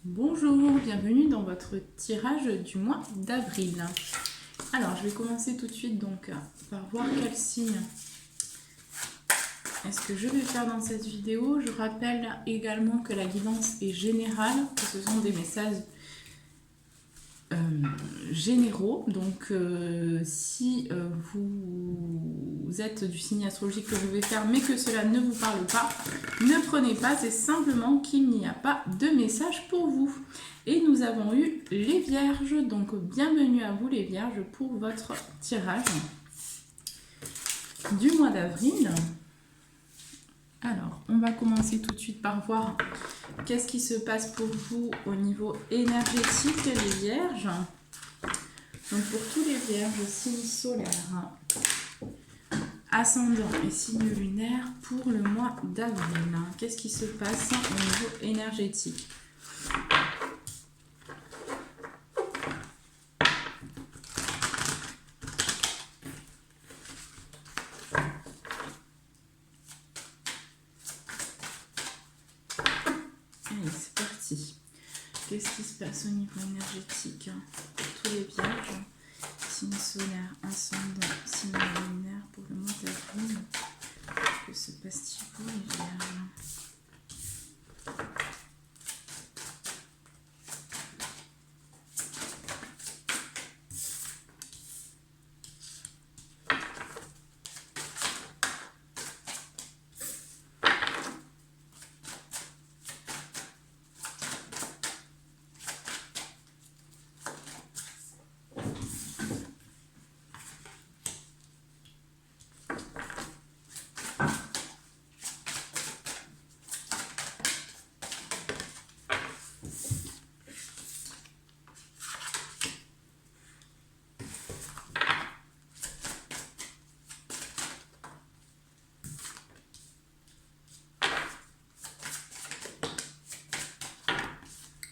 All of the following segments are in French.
Bonjour, bienvenue dans votre tirage du mois d'avril. Alors, je vais commencer tout de suite donc par voir quel signe est-ce que je vais faire dans cette vidéo. Je rappelle également que la guidance est générale, que ce sont des messages généraux. Donc, si vous êtes du signe astrologique que je vais faire, mais que cela ne vous parle pas, ne prenez pas, c'est simplement qu'il n'y a pas de message pour vous. Et nous avons eu les vierges, donc bienvenue à vous les vierges pour votre tirage du mois d'avril. Alors, on va commencer tout de suite par voir qu'est-ce qui se passe pour vous au niveau énergétique, les vierges. Donc pour tous les vierges, signe solaire, ascendant et signe lunaire pour le mois d'avril. Qu'est-ce qui se passe au niveau énergétique ? Allez, c'est parti. Qu'est-ce qui se passe au niveau énergétique pour tous les vierges, signe solaire, ascendant, signe lunaire pour le mois d'avril? Que se passe-t-il pour les vierges?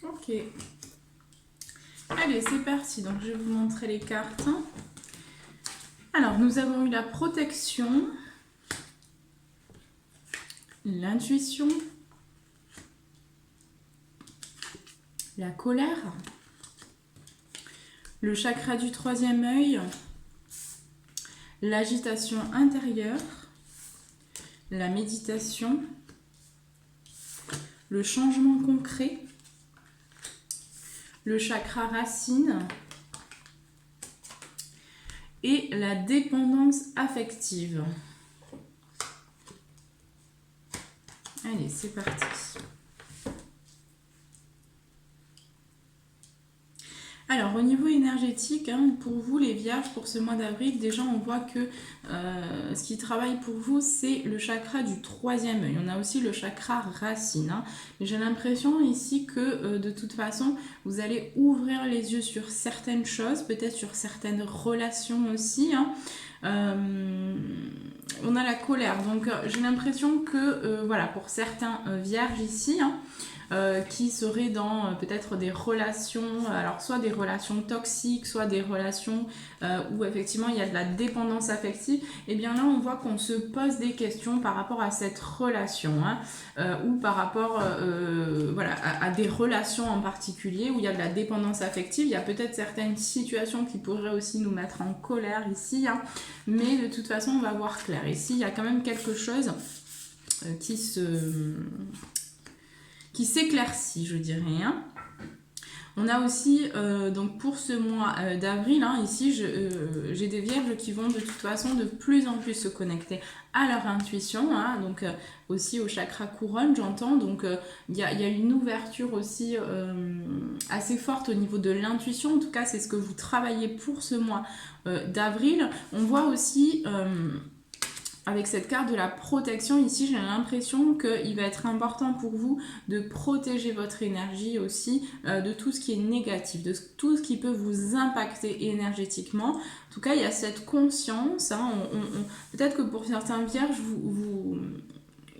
Ok. Allez, c'est parti. Donc, je vais vous montrer les cartes. Alors, nous avons eu la protection, l'intuition, la colère, le chakra du troisième œil, l'agitation intérieure, la méditation, le changement concret, le chakra racine et la dépendance affective. Allez, c'est parti. Alors, au niveau énergétique, pour vous les vierges, pour ce mois d'avril, déjà on voit que ce qui travaille pour vous, c'est le chakra du troisième œil. On a aussi le chakra racine. J'ai l'impression ici que de toute façon, vous allez ouvrir les yeux sur certaines choses, peut-être sur certaines relations aussi. On a la colère, donc j'ai l'impression que voilà, pour certains vierges ici, qui seraient dans peut-être des relations, alors soit des relations toxiques, soit des relations où effectivement il y a de la dépendance affective, et bien là on voit qu'on se pose des questions par rapport à cette relation, ou par rapport voilà, à des relations en particulier où il y a de la dépendance affective. Il y a peut-être certaines situations qui pourraient aussi nous mettre en colère ici, mais de toute façon on va voir clair. Ici il y a quand même quelque chose qui s'éclaircit, je dirais. On a aussi, donc pour ce mois d'avril, ici, j'ai des vierges qui vont de toute façon de plus en plus se connecter à leur intuition, donc aussi au chakra couronne, j'entends. Donc il y a une ouverture aussi assez forte au niveau de l'intuition. En tout cas, c'est ce que vous travaillez pour ce mois d'avril. On voit aussi avec cette carte de la protection, ici, j'ai l'impression qu'il va être important pour vous de protéger votre énergie aussi de tout ce qui est négatif, de tout ce qui peut vous impacter énergétiquement. En tout cas, il y a cette conscience. Peut-être que pour certains vierges,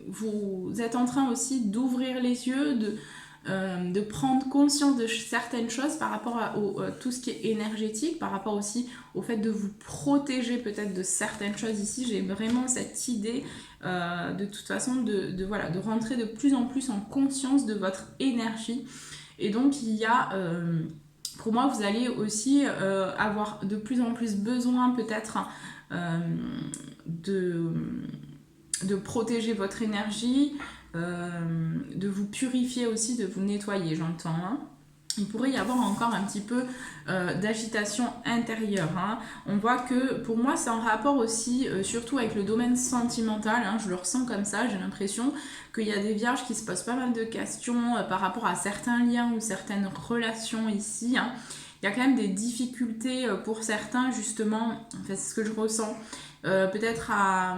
vous êtes en train aussi d'ouvrir les yeux, de prendre conscience de certaines choses par rapport à tout ce qui est énergétique, par rapport aussi au fait de vous protéger peut-être de certaines choses. Ici, j'ai vraiment cette idée de toute façon de rentrer de plus en plus en conscience de votre énergie Et donc il y a, pour moi, vous allez aussi avoir de plus en plus besoin peut-être de protéger votre énergie, de vous purifier aussi, de vous nettoyer, j'entends. Hein. Il pourrait y avoir encore un petit peu d'agitation intérieure. Hein. On voit que pour moi c'est en rapport aussi surtout avec le domaine sentimental, hein. Je le ressens comme ça, j'ai l'impression qu'il y a des vierges qui se posent pas mal de questions par rapport à certains liens ou certaines relations ici. Hein. Il y a quand même des difficultés pour certains justement, enfin, c'est ce que je ressens, peut-être à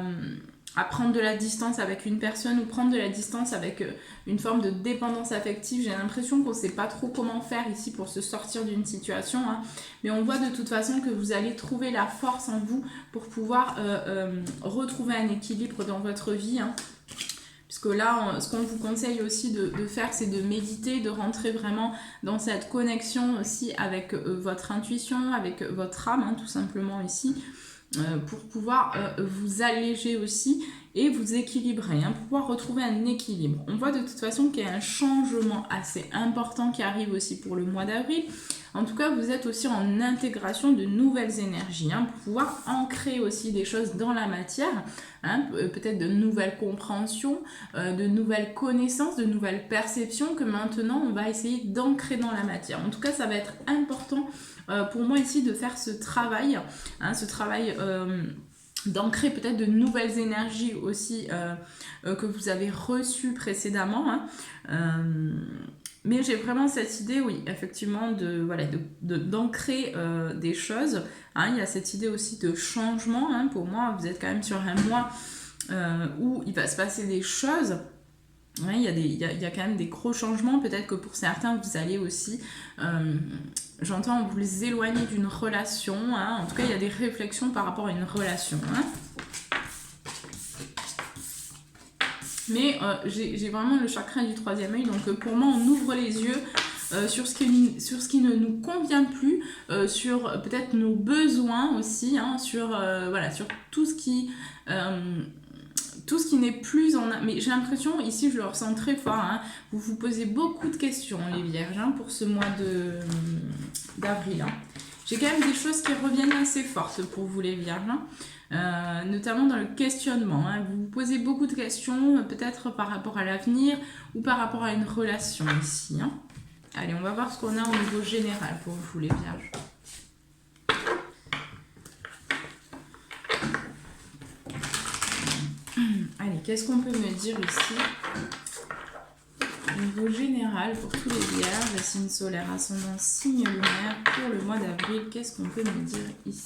prendre de la distance avec une personne ou prendre de la distance avec une forme de dépendance affective. J'ai l'impression qu'on ne sait pas trop comment faire ici pour se sortir d'une situation. Hein. Mais on voit de toute façon que vous allez trouver la force en vous pour pouvoir retrouver un équilibre dans votre vie. Hein. Puisque là, ce qu'on vous conseille aussi de faire, c'est de méditer, de rentrer vraiment dans cette connexion aussi avec votre intuition, avec votre âme, hein, tout simplement ici. Pour pouvoir vous alléger aussi et vous équilibrer, hein, pour pouvoir retrouver un équilibre. On voit de toute façon qu'il y a un changement assez important qui arrive aussi pour le mois d'avril. En tout cas, vous êtes aussi en intégration de nouvelles énergies, hein, pour pouvoir ancrer aussi des choses dans la matière, hein, peut-être de nouvelles compréhensions, de nouvelles connaissances, de nouvelles perceptions que maintenant on va essayer d'ancrer dans la matière. En tout cas, ça va être important pour moi ici de faire ce travail, hein, d'ancrer peut-être de nouvelles énergies aussi que vous avez reçues précédemment. Hein. Mais j'ai vraiment cette idée, oui, effectivement, d'ancrer des choses. Hein. Il y a cette idée aussi de changement. Hein. Pour moi, vous êtes quand même sur un mois où il va se passer des choses. Ouais, il y a quand même des gros changements. Peut-être que pour certains, vous allez aussi, j'entends, vous éloigner d'une relation. Hein. En tout cas, il y a des réflexions par rapport à une relation. Hein. Mais j'ai vraiment le chakra du troisième œil. Donc pour moi, on ouvre les yeux sur ce qui ne nous convient plus, sur peut-être nos besoins aussi, hein, sur tout ce qui... tout ce qui n'est plus en... Mais j'ai l'impression, ici je le ressens très fort, hein, vous vous posez beaucoup de questions les vierges, hein, pour ce mois d'avril. Hein. J'ai quand même des choses qui reviennent assez fortes pour vous les vierges, hein, notamment dans le questionnement. Hein. Vous vous posez beaucoup de questions, peut-être par rapport à l'avenir ou par rapport à une relation ici. Hein. Allez, on va voir ce qu'on a au niveau général pour vous les vierges. Allez, qu'est-ce qu'on peut me dire ici au niveau général pour tous les vierges, le signe solaire, ascendant, signe lunaire pour le mois d'avril? Qu'est-ce qu'on peut me dire ici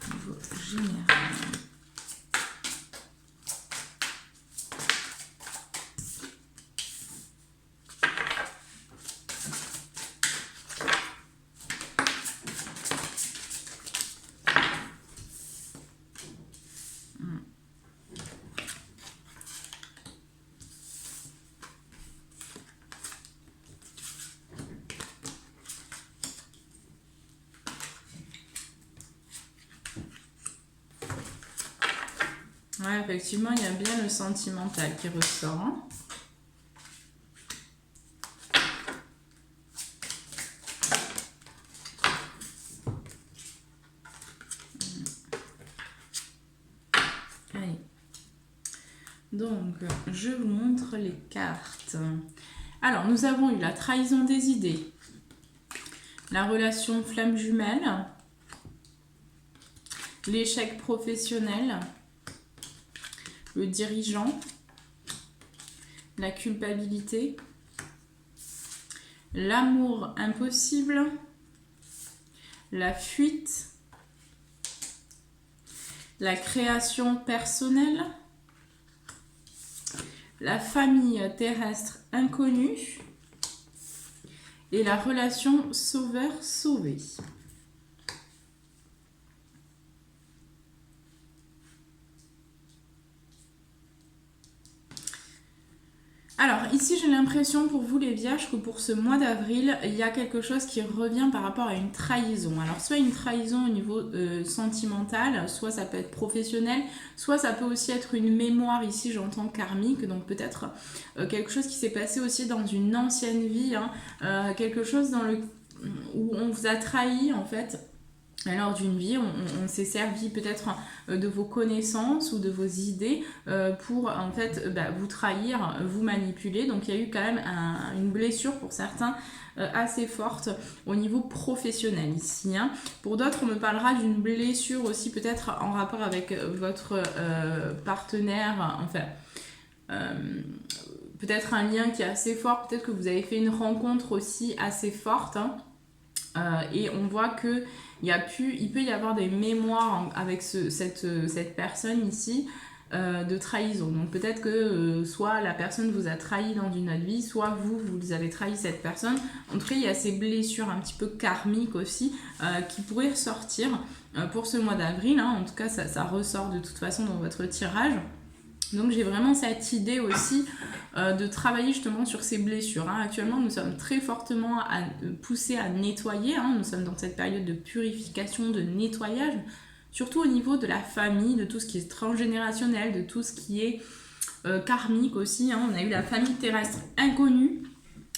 au niveau général? Ouais, effectivement, il y a bien le sentimental qui ressort. Hein. Allez. Donc, je vous montre les cartes. Alors, nous avons eu la trahison des idées, la relation flamme jumelle, l'échec professionnel, le dirigeant, la culpabilité, l'amour impossible, la fuite, la création personnelle, la famille terrestre inconnue et la relation sauveur-sauvé. Alors ici j'ai l'impression pour vous les vierges que pour ce mois d'avril il y a quelque chose qui revient par rapport à une trahison. Alors soit une trahison au niveau sentimental, soit ça peut être professionnel, soit ça peut aussi être une mémoire, ici j'entends karmique, donc peut-être quelque chose qui s'est passé aussi dans une ancienne vie, hein, quelque chose où on vous a trahi en fait. Lors d'une vie, on s'est servi peut-être de vos connaissances ou de vos idées pour en fait vous trahir, vous manipuler. Donc il y a eu quand même une blessure pour certains assez forte au niveau professionnel ici. Hein. Pour d'autres, on me parlera d'une blessure aussi peut-être en rapport avec votre partenaire, enfin peut-être un lien qui est assez fort, peut-être que vous avez fait une rencontre aussi assez forte. Hein. Et on voit que il peut y avoir des mémoires avec cette personne ici de trahison. Donc peut-être que soit la personne vous a trahi dans une autre vie, soit vous avez trahi cette personne. En tout cas, il y a ces blessures un petit peu karmiques aussi qui pourraient ressortir pour ce mois d'avril. Hein. En tout cas, ça ressort de toute façon dans votre tirage. Donc j'ai vraiment cette idée aussi de travailler justement sur ces blessures. Hein. Actuellement, nous sommes très fortement poussés à nettoyer. Hein. Nous sommes dans cette période de purification, de nettoyage, surtout au niveau de la famille, de tout ce qui est transgénérationnel, de tout ce qui est karmique aussi. Hein. On a eu la famille terrestre inconnue.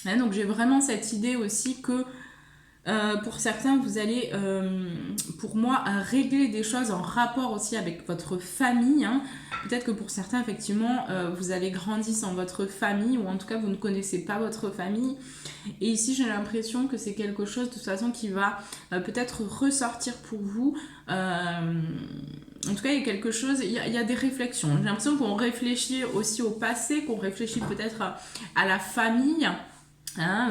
Hein. Donc j'ai vraiment cette idée aussi que pour certains, vous allez, pour moi, régler des choses en rapport aussi avec votre famille. Hein. Peut-être que pour certains, effectivement, vous avez grandi sans votre famille, ou en tout cas, vous ne connaissez pas votre famille. Et ici, j'ai l'impression que c'est quelque chose, de toute façon, qui va peut-être ressortir pour vous. En tout cas, il y a quelque chose, il y a des réflexions. J'ai l'impression qu'on réfléchit aussi au passé, qu'on réfléchit peut-être à la famille. Hein,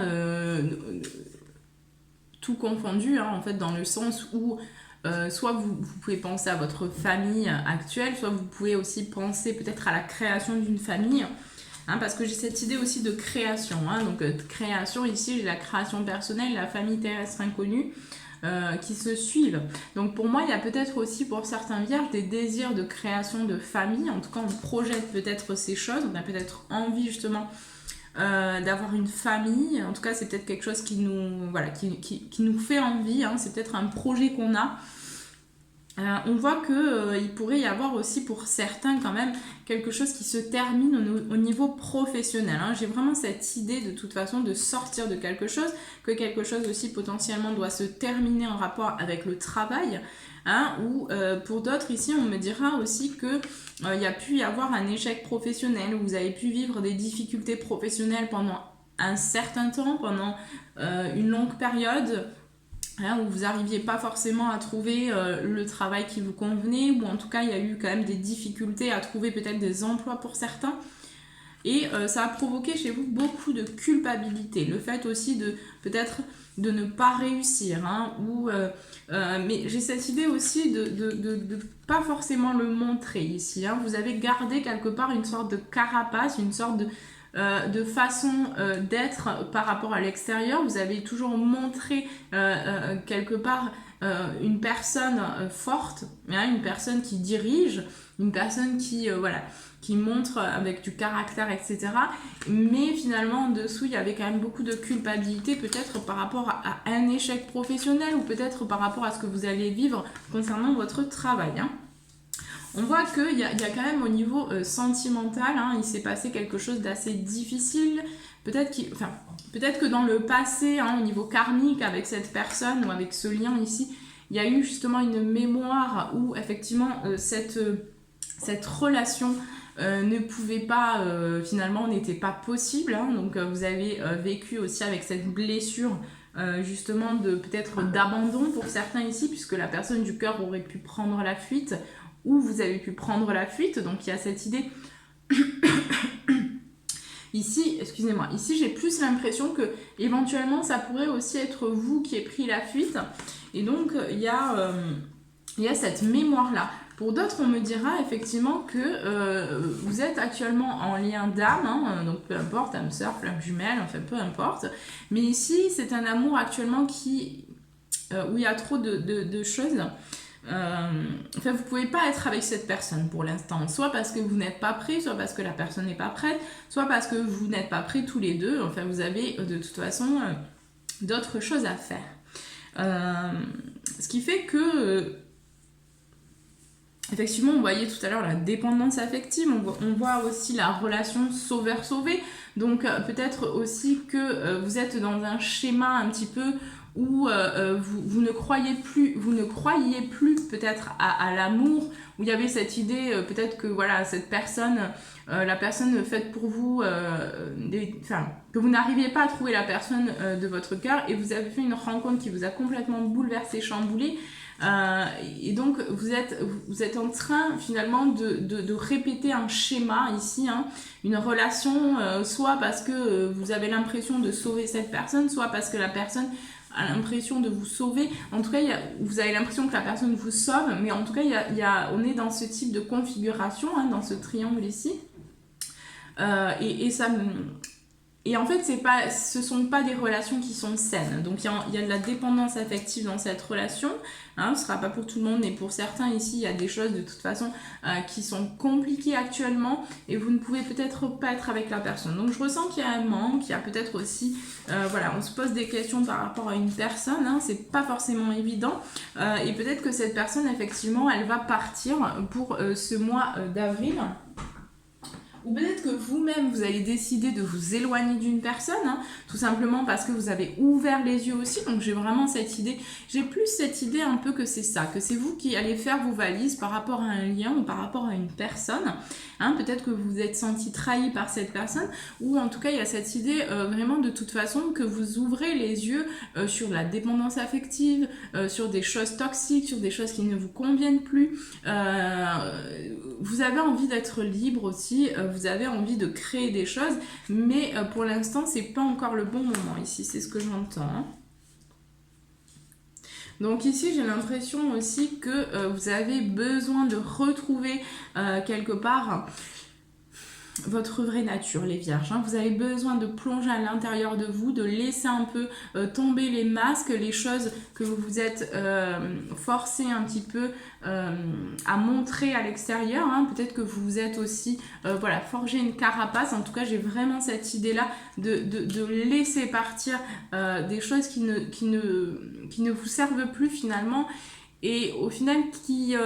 tout confondu, hein, en fait, dans le sens où soit vous pouvez penser à votre famille actuelle, soit vous pouvez aussi penser peut-être à la création d'une famille, hein, parce que j'ai cette idée aussi de création. Hein, donc, création, ici, j'ai la création personnelle, la famille terrestre inconnue, qui se suivent. Donc, pour moi, il y a peut-être aussi, pour certains vierges, des désirs de création de famille. En tout cas, on projette peut-être ces choses, on a peut-être envie, justement, d'avoir une famille. En tout cas, c'est peut-être quelque chose qui nous fait envie, hein. C'est peut-être un projet qu'on a. On voit qu'il pourrait y avoir aussi pour certains quand même quelque chose qui se termine au niveau professionnel. Hein. J'ai vraiment cette idée de toute façon de sortir de quelque chose, que quelque chose aussi potentiellement doit se terminer en rapport avec le travail. Hein, ou pour d'autres ici on me dira aussi que il y a pu y avoir un échec professionnel, où vous avez pu vivre des difficultés professionnelles pendant un certain temps, pendant une longue période, hein, où vous n'arriviez pas forcément à trouver le travail qui vous convenait, ou en tout cas il y a eu quand même des difficultés à trouver peut-être des emplois pour certains. Et ça a provoqué chez vous beaucoup de culpabilité. Le fait aussi de peut-être de ne pas réussir. Hein, mais j'ai cette idée aussi de pas forcément le montrer ici. Hein. Vous avez gardé quelque part une sorte de carapace, une sorte de façon d'être par rapport à l'extérieur. Vous avez toujours montré quelque part une personne forte, hein, une personne qui dirige, une personne qui montre avec du caractère, etc. Mais finalement, en dessous, il y avait quand même beaucoup de culpabilité, peut-être par rapport à un échec professionnel, ou peut-être par rapport à ce que vous allez vivre concernant votre travail. Hein. On voit qu'il y a quand même au niveau sentimental, hein, il s'est passé quelque chose d'assez difficile. Peut-être que dans le passé, hein, au niveau karmique, avec cette personne ou avec ce lien ici, il y a eu justement une mémoire où effectivement cette relation ne pouvait pas, finalement n'était pas possible. Hein, donc vous avez vécu aussi avec cette blessure justement peut-être d'abandon pour certains ici, puisque la personne du cœur aurait pu prendre la fuite, ou vous avez pu prendre la fuite. Donc il y a cette idée ici, excusez-moi, ici j'ai plus l'impression que éventuellement ça pourrait aussi être vous qui avez pris la fuite, et donc il y a cette mémoire là. Pour d'autres, on me dira effectivement que vous êtes actuellement en lien d'âme, hein, donc peu importe, âme sœur, flamme jumelle, enfin peu importe. Mais ici, c'est un amour actuellement où il y a trop de choses. Enfin, vous pouvez pas être avec cette personne pour l'instant, soit parce que vous n'êtes pas prêt, soit parce que la personne n'est pas prête, soit parce que vous n'êtes pas prêts tous les deux. Enfin, vous avez de toute façon d'autres choses à faire. Ce qui fait que effectivement, on voyait tout à l'heure la dépendance affective, on voit aussi la relation sauveur-sauvé. Donc peut-être aussi que vous êtes dans un schéma un petit peu où vous ne croyez plus peut-être à l'amour, où il y avait cette idée peut-être que voilà, cette personne, la personne faite pour vous, que vous n'arriviez pas à trouver la personne de votre cœur, et vous avez fait une rencontre qui vous a complètement bouleversé, chamboulé. Et donc vous êtes en train finalement de répéter un schéma ici, hein, une relation, soit parce que vous avez l'impression de sauver cette personne, soit parce que la personne a l'impression de vous sauver. En tout cas, vous avez l'impression que la personne vous sauve, mais en tout cas, on est dans ce type de configuration, hein, dans ce triangle ici. Et en fait, ce sont pas des relations qui sont saines. Donc, il y a de la dépendance affective dans cette relation. Hein, ce sera pas pour tout le monde, mais pour certains ici, il y a des choses de toute façon qui sont compliquées actuellement et vous ne pouvez peut-être pas être avec la personne. Donc, je ressens qu'il y a un manque, il y a peut-être aussi, voilà, on se pose des questions par rapport à une personne. Hein, c'est pas forcément évident. Et peut-être que cette personne, effectivement, elle va partir pour ce mois d'avril. Ou peut-être que vous-même, vous allez décider de vous éloigner d'une personne, hein, tout simplement parce que vous avez ouvert les yeux aussi. Donc j'ai vraiment cette idée, j'ai plus cette idée un peu que c'est ça, que c'est vous qui allez faire vos valises par rapport à un lien ou par rapport à une personne. Hein, peut-être que vous vous êtes senti trahi par cette personne, ou en tout cas il y a cette idée vraiment de toute façon que vous ouvrez les yeux sur la dépendance affective, sur des choses toxiques, sur des choses qui ne vous conviennent plus. Vous avez envie d'être libre aussi, vous avez envie de créer des choses, mais pour l'instant c'est pas encore le bon moment ici, c'est ce que j'entends. Hein. Donc ici, j'ai l'impression aussi que vous avez besoin de retrouver quelque part votre vraie nature, les vierges. Hein. Vous avez besoin de plonger à l'intérieur de vous, de laisser un peu tomber les masques, les choses que vous vous êtes forcé un petit peu à montrer à l'extérieur. Hein. Peut-être que vous vous êtes aussi voilà, forgé une carapace. En tout cas, j'ai vraiment cette idée-là de laisser partir des choses qui ne vous servent plus finalement et au final qui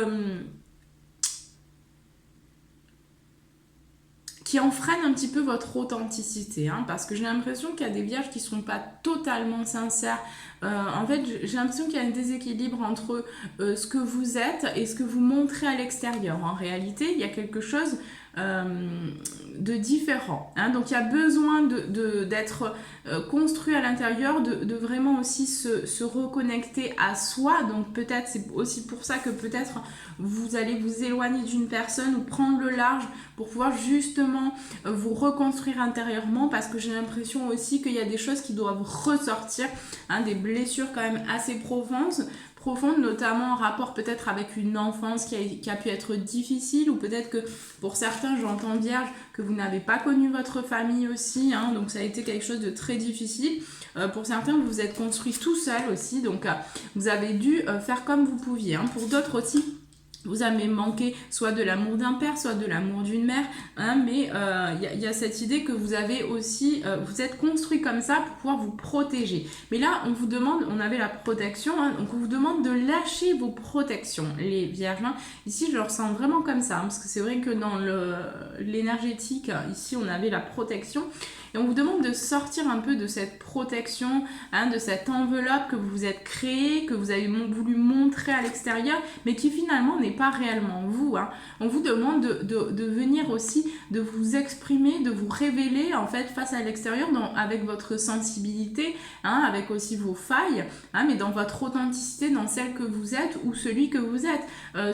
enfreignent un petit peu votre authenticité, hein, parce que j'ai l'impression qu'il y a des vierges qui ne sont pas totalement sincères. En fait, j'ai l'impression qu'il y a un déséquilibre entre ce que vous êtes et ce que vous montrez à l'extérieur. En réalité, il y a quelque chose de différent. Hein. Donc, il y a besoin d'être construit à l'intérieur, de vraiment aussi se reconnecter à soi. Donc, peut-être, c'est aussi pour ça que peut-être vous allez vous éloigner d'une personne ou prendre le large pour pouvoir justement vous reconstruire intérieurement, parce que j'ai l'impression aussi qu'il y a des choses qui doivent ressortir, hein, des blessures quand même assez profondes, notamment en rapport peut-être avec une enfance qui a pu être difficile, ou peut-être que pour certains, j'entends vierge, que vous n'avez pas connu votre famille aussi, hein, donc ça a été quelque chose de très difficile. Pour certains, vous vous êtes construit tout seul aussi, donc vous avez dû faire comme vous pouviez. Hein. Pour d'autres aussi, vous avez manqué soit de l'amour d'un père, soit de l'amour d'une mère, hein, mais y a cette idée que vous avez aussi, vous êtes construit comme ça pour pouvoir vous protéger. Mais là, on vous demande, on avait la protection, hein, donc on vous demande de lâcher vos protections, les vierges. Hein. Ici, je le ressens vraiment comme ça, hein, parce que c'est vrai que dans l'énergétique, ici, on avait la protection. Et on vous demande de sortir un peu de cette protection, hein, de cette enveloppe que vous vous êtes créée, que vous avez voulu montrer à l'extérieur, mais qui finalement n'est pas réellement vous. Hein. On vous demande de venir aussi, de vous exprimer, de vous révéler en fait face à l'extérieur avec votre sensibilité, hein, avec aussi vos failles, hein, mais dans votre authenticité, dans celle que vous êtes ou celui que vous êtes,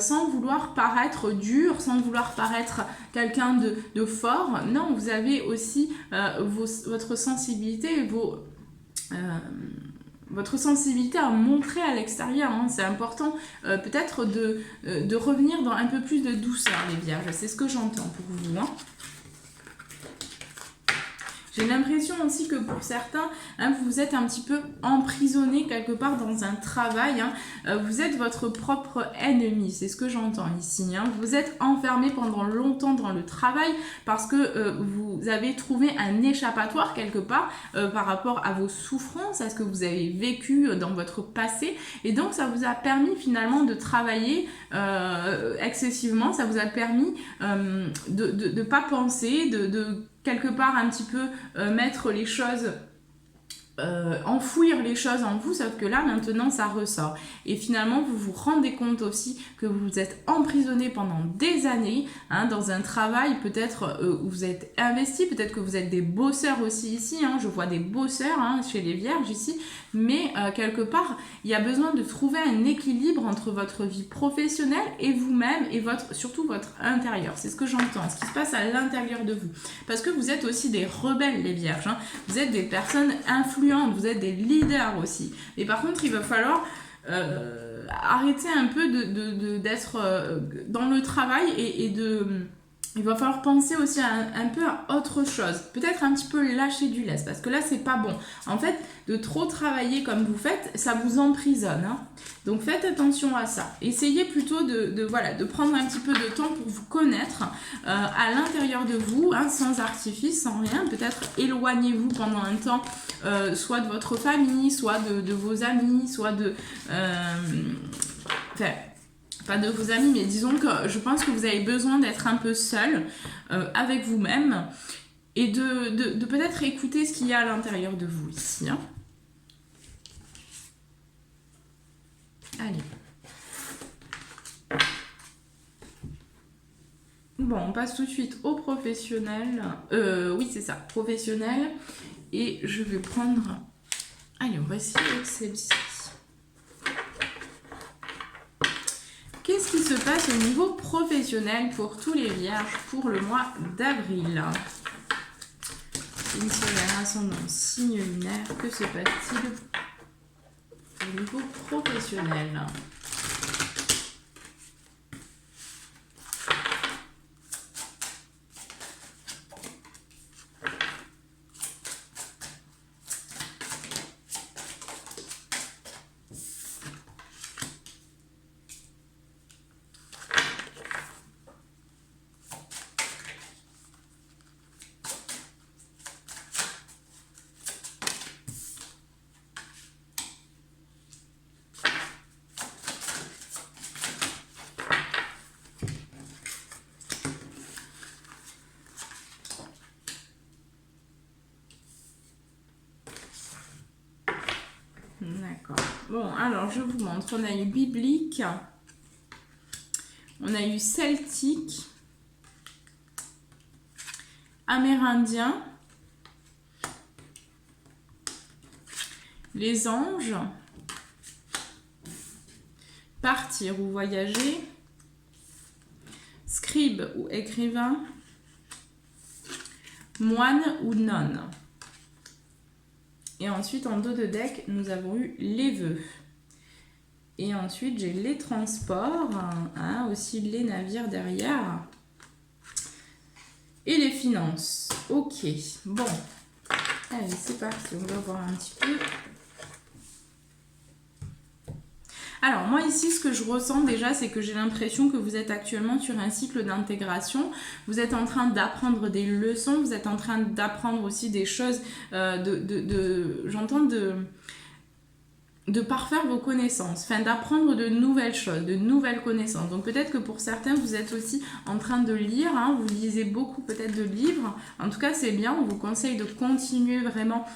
sans vouloir paraître dur, sans vouloir paraître quelqu'un de fort. Non, vous avez aussi votre sensibilité et votre sensibilité à montrer à l'extérieur. Hein. C'est important peut-être de revenir dans un peu plus de douceur, les vierges. C'est ce que j'entends pour vous. Hein. J'ai l'impression aussi que pour certains, hein, vous êtes un petit peu emprisonné quelque part dans un travail. Hein. Vous êtes votre propre ennemi, c'est ce que j'entends ici. Hein. Vous êtes enfermé pendant longtemps dans le travail parce que vous avez trouvé un échappatoire quelque part par rapport à vos souffrances, à ce que vous avez vécu dans votre passé. Et donc, ça vous a permis finalement de travailler excessivement. Ça vous a permis de ne pas penser, de quelque part un petit peu mettre les choses, enfouir les choses en vous, sauf que là maintenant ça ressort. Et finalement vous vous rendez compte aussi que vous vous êtes emprisonné pendant des années hein, dans un travail peut-être où vous êtes investi, peut-être que vous êtes des bosseurs aussi ici, hein, je vois des bosseurs hein, chez les vierges ici, mais quelque part il y a besoin de trouver un équilibre entre votre vie professionnelle et vous-même et surtout votre intérieur. C'est ce que j'entends, ce qui se passe à l'intérieur de vous. Parce que vous êtes aussi des rebelles les vierges, hein. Vous êtes des personnes influentes, vous êtes des leaders aussi. Et par contre il va falloir arrêter un peu d'être dans le travail il va falloir penser aussi un peu à autre chose. Peut-être un petit peu lâcher du lest, parce que là, c'est pas bon. En fait, de trop travailler comme vous faites, ça vous emprisonne. Hein. Donc, faites attention à ça. Essayez plutôt de prendre un petit peu de temps pour vous connaître à l'intérieur de vous, hein, sans artifice, sans rien. Peut-être éloignez-vous pendant un temps, soit de votre famille, soit de vos amis, soit de... pas de vos amis, mais disons que je pense que vous avez besoin d'être un peu seul avec vous-même et de peut-être écouter ce qu'il y a à l'intérieur de vous ici. Hein. Allez. Bon, on passe tout de suite au professionnel. Oui, c'est ça, professionnel. Et je vais prendre... Allez, on va essayer avec celle-ci. Qu'est-ce qui se passe au niveau professionnel pour tous les vierges pour le mois d'avril? Signe solaire, ascendant, signe lunaire, que se passe-t-il au niveau professionnel? D'accord. Bon, alors je vous montre. On a eu biblique, on a eu celtique, amérindien, les anges, partir ou voyager, scribe ou écrivain, moine ou nonne. Et ensuite, en dos de deck, nous avons eu les vœux. Et ensuite, j'ai les transports, hein, aussi les navires derrière. Et les finances. Ok, bon. Allez, c'est parti, on va voir un petit peu. Alors moi ici ce que je ressens déjà c'est que j'ai l'impression que vous êtes actuellement sur un cycle d'intégration, vous êtes en train d'apprendre des leçons, vous êtes en train d'apprendre aussi des choses, j'entends de parfaire vos connaissances, enfin d'apprendre de nouvelles choses, de nouvelles connaissances. Donc peut-être que pour certains, vous êtes aussi en train de lire, hein, vous lisez beaucoup peut-être de livres. En tout cas, c'est bien, on vous conseille de continuer vraiment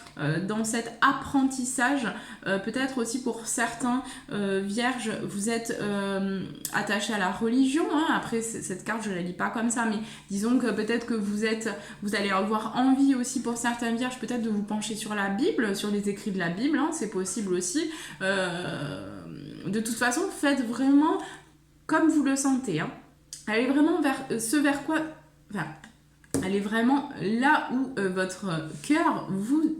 dans cet apprentissage. Peut-être aussi pour certains vierges, vous êtes attachés à la religion. Hein. Après, cette carte, je ne la lis pas comme ça, mais disons que peut-être que vous allez avoir envie aussi pour certains vierges, peut-être de vous pencher sur la Bible, sur les écrits de la Bible, hein, c'est possible aussi. De toute façon, faites vraiment comme vous le sentez. Hein. Allez vraiment vers quoi... Enfin, allez vraiment là où votre cœur vous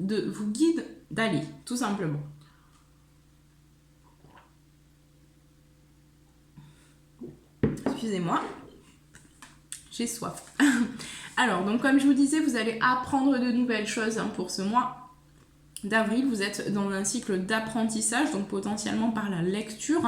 guide d'aller, tout simplement. Excusez-moi. j'ai soif. Alors, donc comme je vous disais, vous allez apprendre de nouvelles choses pour ce mois d'avril. Vous êtes dans un cycle d'apprentissage, donc potentiellement par la lecture.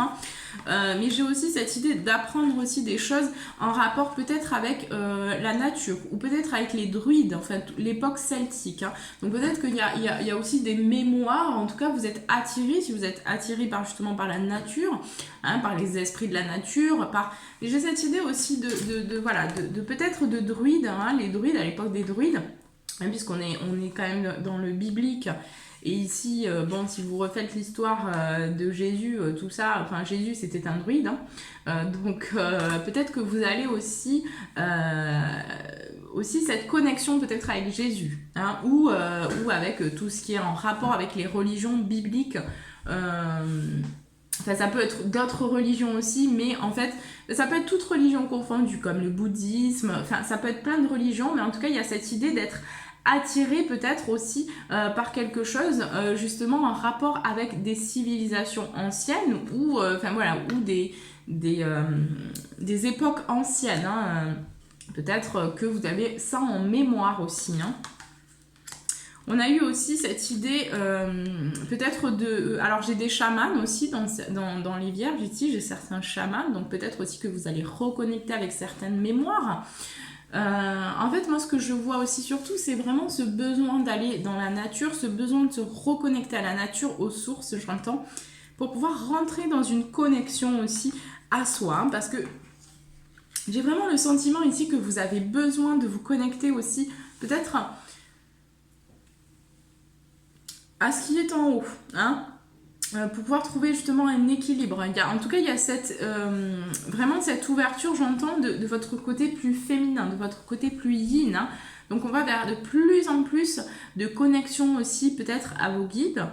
Mais j'ai aussi cette idée d'apprendre aussi des choses en rapport peut-être avec la nature, ou peut-être avec les druides, en fait, l'époque celtique. Donc peut-être qu'il y a aussi des mémoires, en tout cas vous êtes attiré, si vous êtes attiré justement par la nature, par les esprits de la nature, Et j'ai cette idée aussi de peut-être de druides, les druides, à l'époque des druides, puisqu'on est quand même dans le biblique. Et ici, si vous refaites l'histoire de Jésus, tout ça, enfin Jésus c'était un druide, donc peut-être que vous allez aussi cette connexion peut-être avec Jésus, ou avec tout ce qui est en rapport avec les religions bibliques. Ça peut être d'autres religions aussi, mais en fait, ça peut être toute religion confondue, comme le bouddhisme, ça peut être plein de religions, mais en tout cas, il y a cette idée d'être attiré peut-être aussi par quelque chose justement en rapport avec des civilisations anciennes ou des époques anciennes. Peut-être que vous avez ça en mémoire aussi. On a eu aussi cette idée peut-être alors j'ai des chamans aussi dans les vierges ici, j'ai certains chamans, donc peut-être aussi que vous allez reconnecter avec certaines mémoires. En fait, moi, ce que je vois aussi surtout, c'est vraiment ce besoin d'aller dans la nature, ce besoin de se reconnecter à la nature, aux sources, j'entends, pour pouvoir rentrer dans une connexion aussi à soi, parce que j'ai vraiment le sentiment ici que vous avez besoin de vous connecter aussi, peut-être à ce qui est en haut, pour pouvoir trouver justement un équilibre. En tout cas, il y a vraiment cette ouverture, j'entends, de votre côté plus féminin, de votre côté plus yin. Donc on va vers de plus en plus de connexion aussi peut-être à vos guides,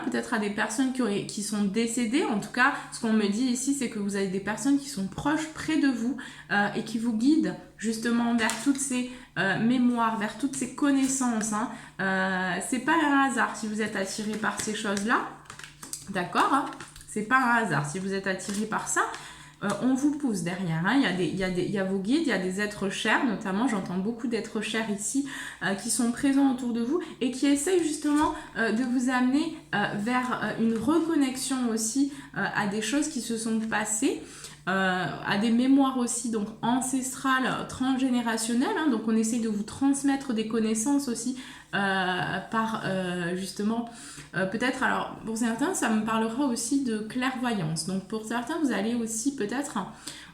peut-être à des personnes qui sont décédées. En tout cas, ce qu'on me dit ici, c'est que vous avez des personnes qui sont proches, près de vous, et qui vous guident justement vers toutes ces mémoires, vers toutes ces connaissances. C'est pas un hasard si vous êtes attiré par ces choses-là. D'accord, c'est pas un hasard. Si vous êtes attiré par ça, on vous pousse derrière. Il y a vos guides, il y a des êtres chers, notamment, j'entends beaucoup d'êtres chers ici, qui sont présents autour de vous et qui essayent justement de vous amener vers une reconnexion aussi à des choses qui se sont passées. À des mémoires aussi donc ancestrales, transgénérationnelles, donc on essaye de vous transmettre des connaissances aussi par justement peut-être, alors pour certains ça me parlera aussi de clairvoyance, donc pour certains vous allez aussi peut-être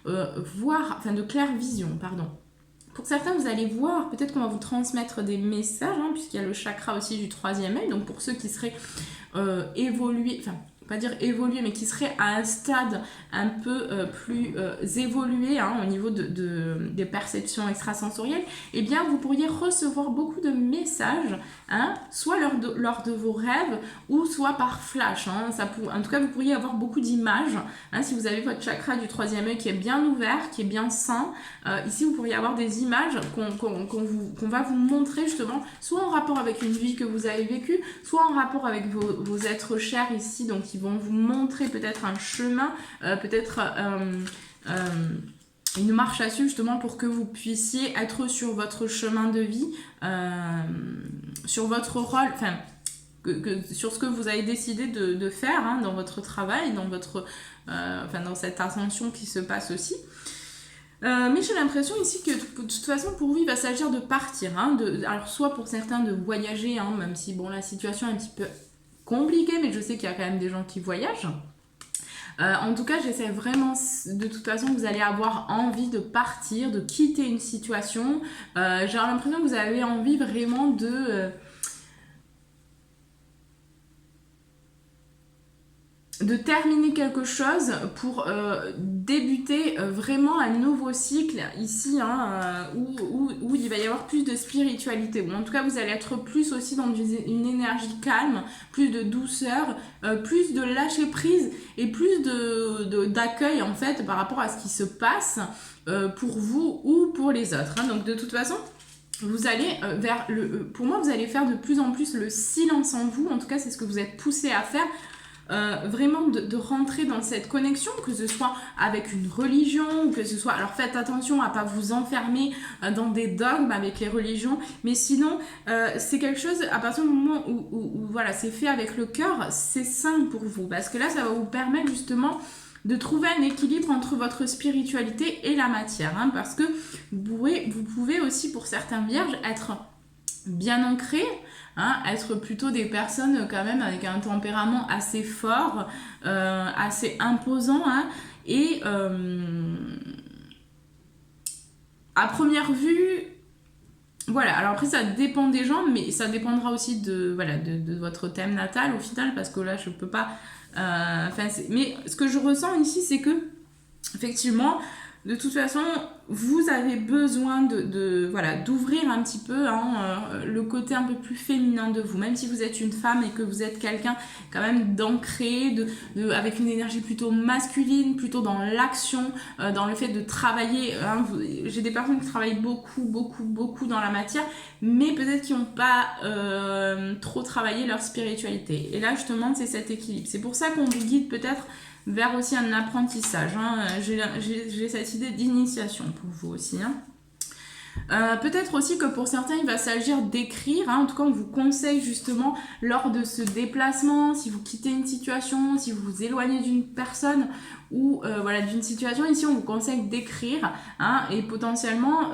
de clairvision, pardon. Pour certains, vous allez voir, peut-être qu'on va vous transmettre des messages, puisqu'il y a le chakra aussi du 3e œil, donc pour ceux qui seraient évolués, pas dire évoluer, mais qui serait à un stade un peu plus évolué au niveau des perceptions extrasensorielles, eh bien vous pourriez recevoir beaucoup de messages, soit lors de vos rêves ou soit par flash. En tout cas, vous pourriez avoir beaucoup d'images. Si vous avez votre chakra du 3e œil qui est bien ouvert, qui est bien sain, ici vous pourriez avoir des images qu'on va vous montrer justement, soit en rapport avec une vie que vous avez vécue, soit en rapport avec vos êtres chers ici, donc qui vont vous montrer peut-être un chemin, peut-être une marche à suivre justement pour que vous puissiez être sur votre chemin de vie, sur votre rôle, sur ce que vous avez décidé de faire dans votre travail, dans cette ascension qui se passe aussi. Mais j'ai l'impression ici que de toute façon pour vous il va s'agir de partir, alors soit pour certains de voyager, même si la situation est un petit peu compliquée, mais je sais qu'il y a quand même des gens qui voyagent. En tout cas, j'essaie vraiment, de toute façon, vous allez avoir envie de partir, de quitter une situation. J'ai l'impression que vous avez envie vraiment de terminer quelque chose pour débuter vraiment un nouveau cycle ici, où il va y avoir plus de spiritualité, ou en tout cas vous allez être plus aussi dans une énergie calme, plus de douceur, plus de lâcher prise et plus d'accueil en fait par rapport à ce qui se passe pour vous ou pour les autres, donc de toute façon vous allez pour moi vous allez faire de plus en plus le silence en vous, en tout cas c'est ce que vous êtes poussé à faire vraiment de rentrer dans cette connexion, que ce soit avec une religion, ou que ce soit... Alors faites attention à pas vous enfermer dans des dogmes avec les religions, mais sinon, c'est quelque chose, à partir du moment où voilà, c'est fait avec le cœur, c'est sain pour vous, parce que là, ça va vous permettre justement de trouver un équilibre entre votre spiritualité et la matière, hein, parce que vous pouvez aussi, pour certains vierges, être bien ancrés, hein, être plutôt des personnes quand même avec un tempérament assez fort, assez imposant, hein, et à première vue, voilà, alors après ça dépend des gens, mais ça dépendra aussi de votre thème natal au final, parce que là je peux pas... mais ce que je ressens ici, c'est que effectivement, de toute façon, vous avez besoin d'ouvrir un petit peu, hein, le côté un peu plus féminin de vous, même si vous êtes une femme et que vous êtes quelqu'un quand même d'ancré, avec une énergie plutôt masculine, plutôt dans l'action, dans le fait de travailler, hein, j'ai des personnes qui travaillent beaucoup dans la matière, mais peut-être qui n'ont pas trop travaillé leur spiritualité. Et là justement, c'est cet équilibre. C'est pour ça qu'on vous guide peut-être vers aussi un apprentissage, hein. J'ai cette idée d'initiation pour vous aussi, hein. Peut-être aussi que pour certains il va s'agir d'écrire, hein. En tout cas on vous conseille justement lors de ce déplacement, si vous quittez une situation, si vous vous éloignez d'une personne ou voilà, d'une situation, ici on vous conseille d'écrire, hein, et potentiellement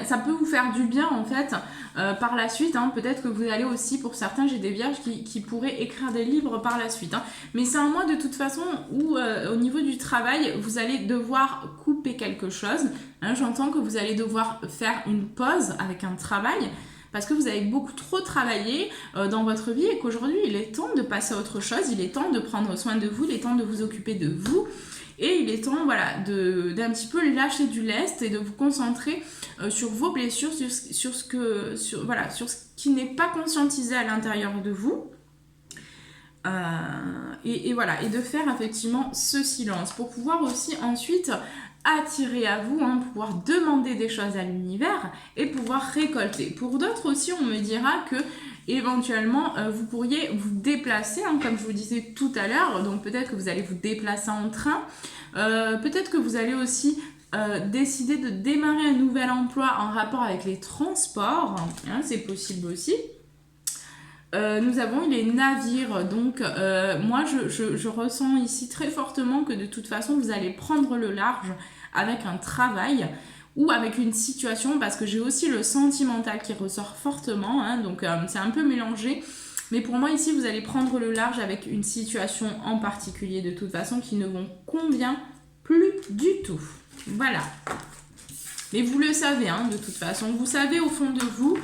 ça peut vous faire du bien en fait par la suite, hein. Peut-être que vous allez aussi, pour certains, j'ai des vierges qui pourraient écrire des livres par la suite, hein. Mais c'est un mois de toute façon où au niveau du travail vous allez devoir couper quelque chose, hein. J'entends que vous allez devoir faire une pause avec un travail parce que vous avez beaucoup trop travaillé dans votre vie et qu'aujourd'hui il est temps de passer à autre chose, il est temps de prendre soin de vous, il est temps de vous occuper de vous. Et il est temps, voilà, d'un petit peu lâcher du lest et de vous concentrer sur vos blessures, sur ce qui n'est pas conscientisé à l'intérieur de vous. Et voilà, et de faire effectivement ce silence pour pouvoir aussi ensuite attirer à vous, hein, pouvoir demander des choses à l'univers et pouvoir récolter. Pour d'autres aussi, on me dira que éventuellement vous pourriez vous déplacer, hein, comme je vous disais tout à l'heure, donc peut-être que vous allez vous déplacer en train, peut-être que vous allez aussi décider de démarrer un nouvel emploi en rapport avec les transports, hein, c'est possible aussi. Nous avons les navires, donc moi je ressens ici très fortement que de toute façon vous allez prendre le large avec un travail ou avec une situation, parce que j'ai aussi le sentimental qui ressort fortement, hein, donc c'est un peu mélangé, mais pour moi ici vous allez prendre le large avec une situation en particulier de toute façon qui ne vous convient plus du tout. Voilà. Mais vous le savez, hein, de toute façon, vous savez au fond de vous.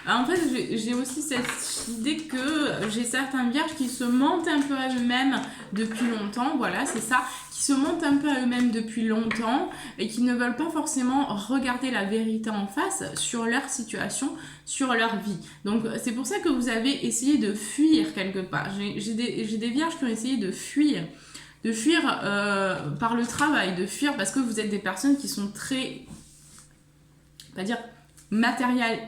En fait, j'ai aussi cette idée que j'ai certains vierges qui se mentent un peu à eux-mêmes depuis longtemps, voilà, c'est ça, qui se mentent un peu à eux-mêmes depuis longtemps et qui ne veulent pas forcément regarder la vérité en face sur leur situation, sur leur vie. Donc, c'est pour ça que vous avez essayé de fuir quelque part. J'ai des vierges qui ont essayé de fuir par le travail, de fuir parce que vous êtes des personnes qui sont très, pas dire matérielles.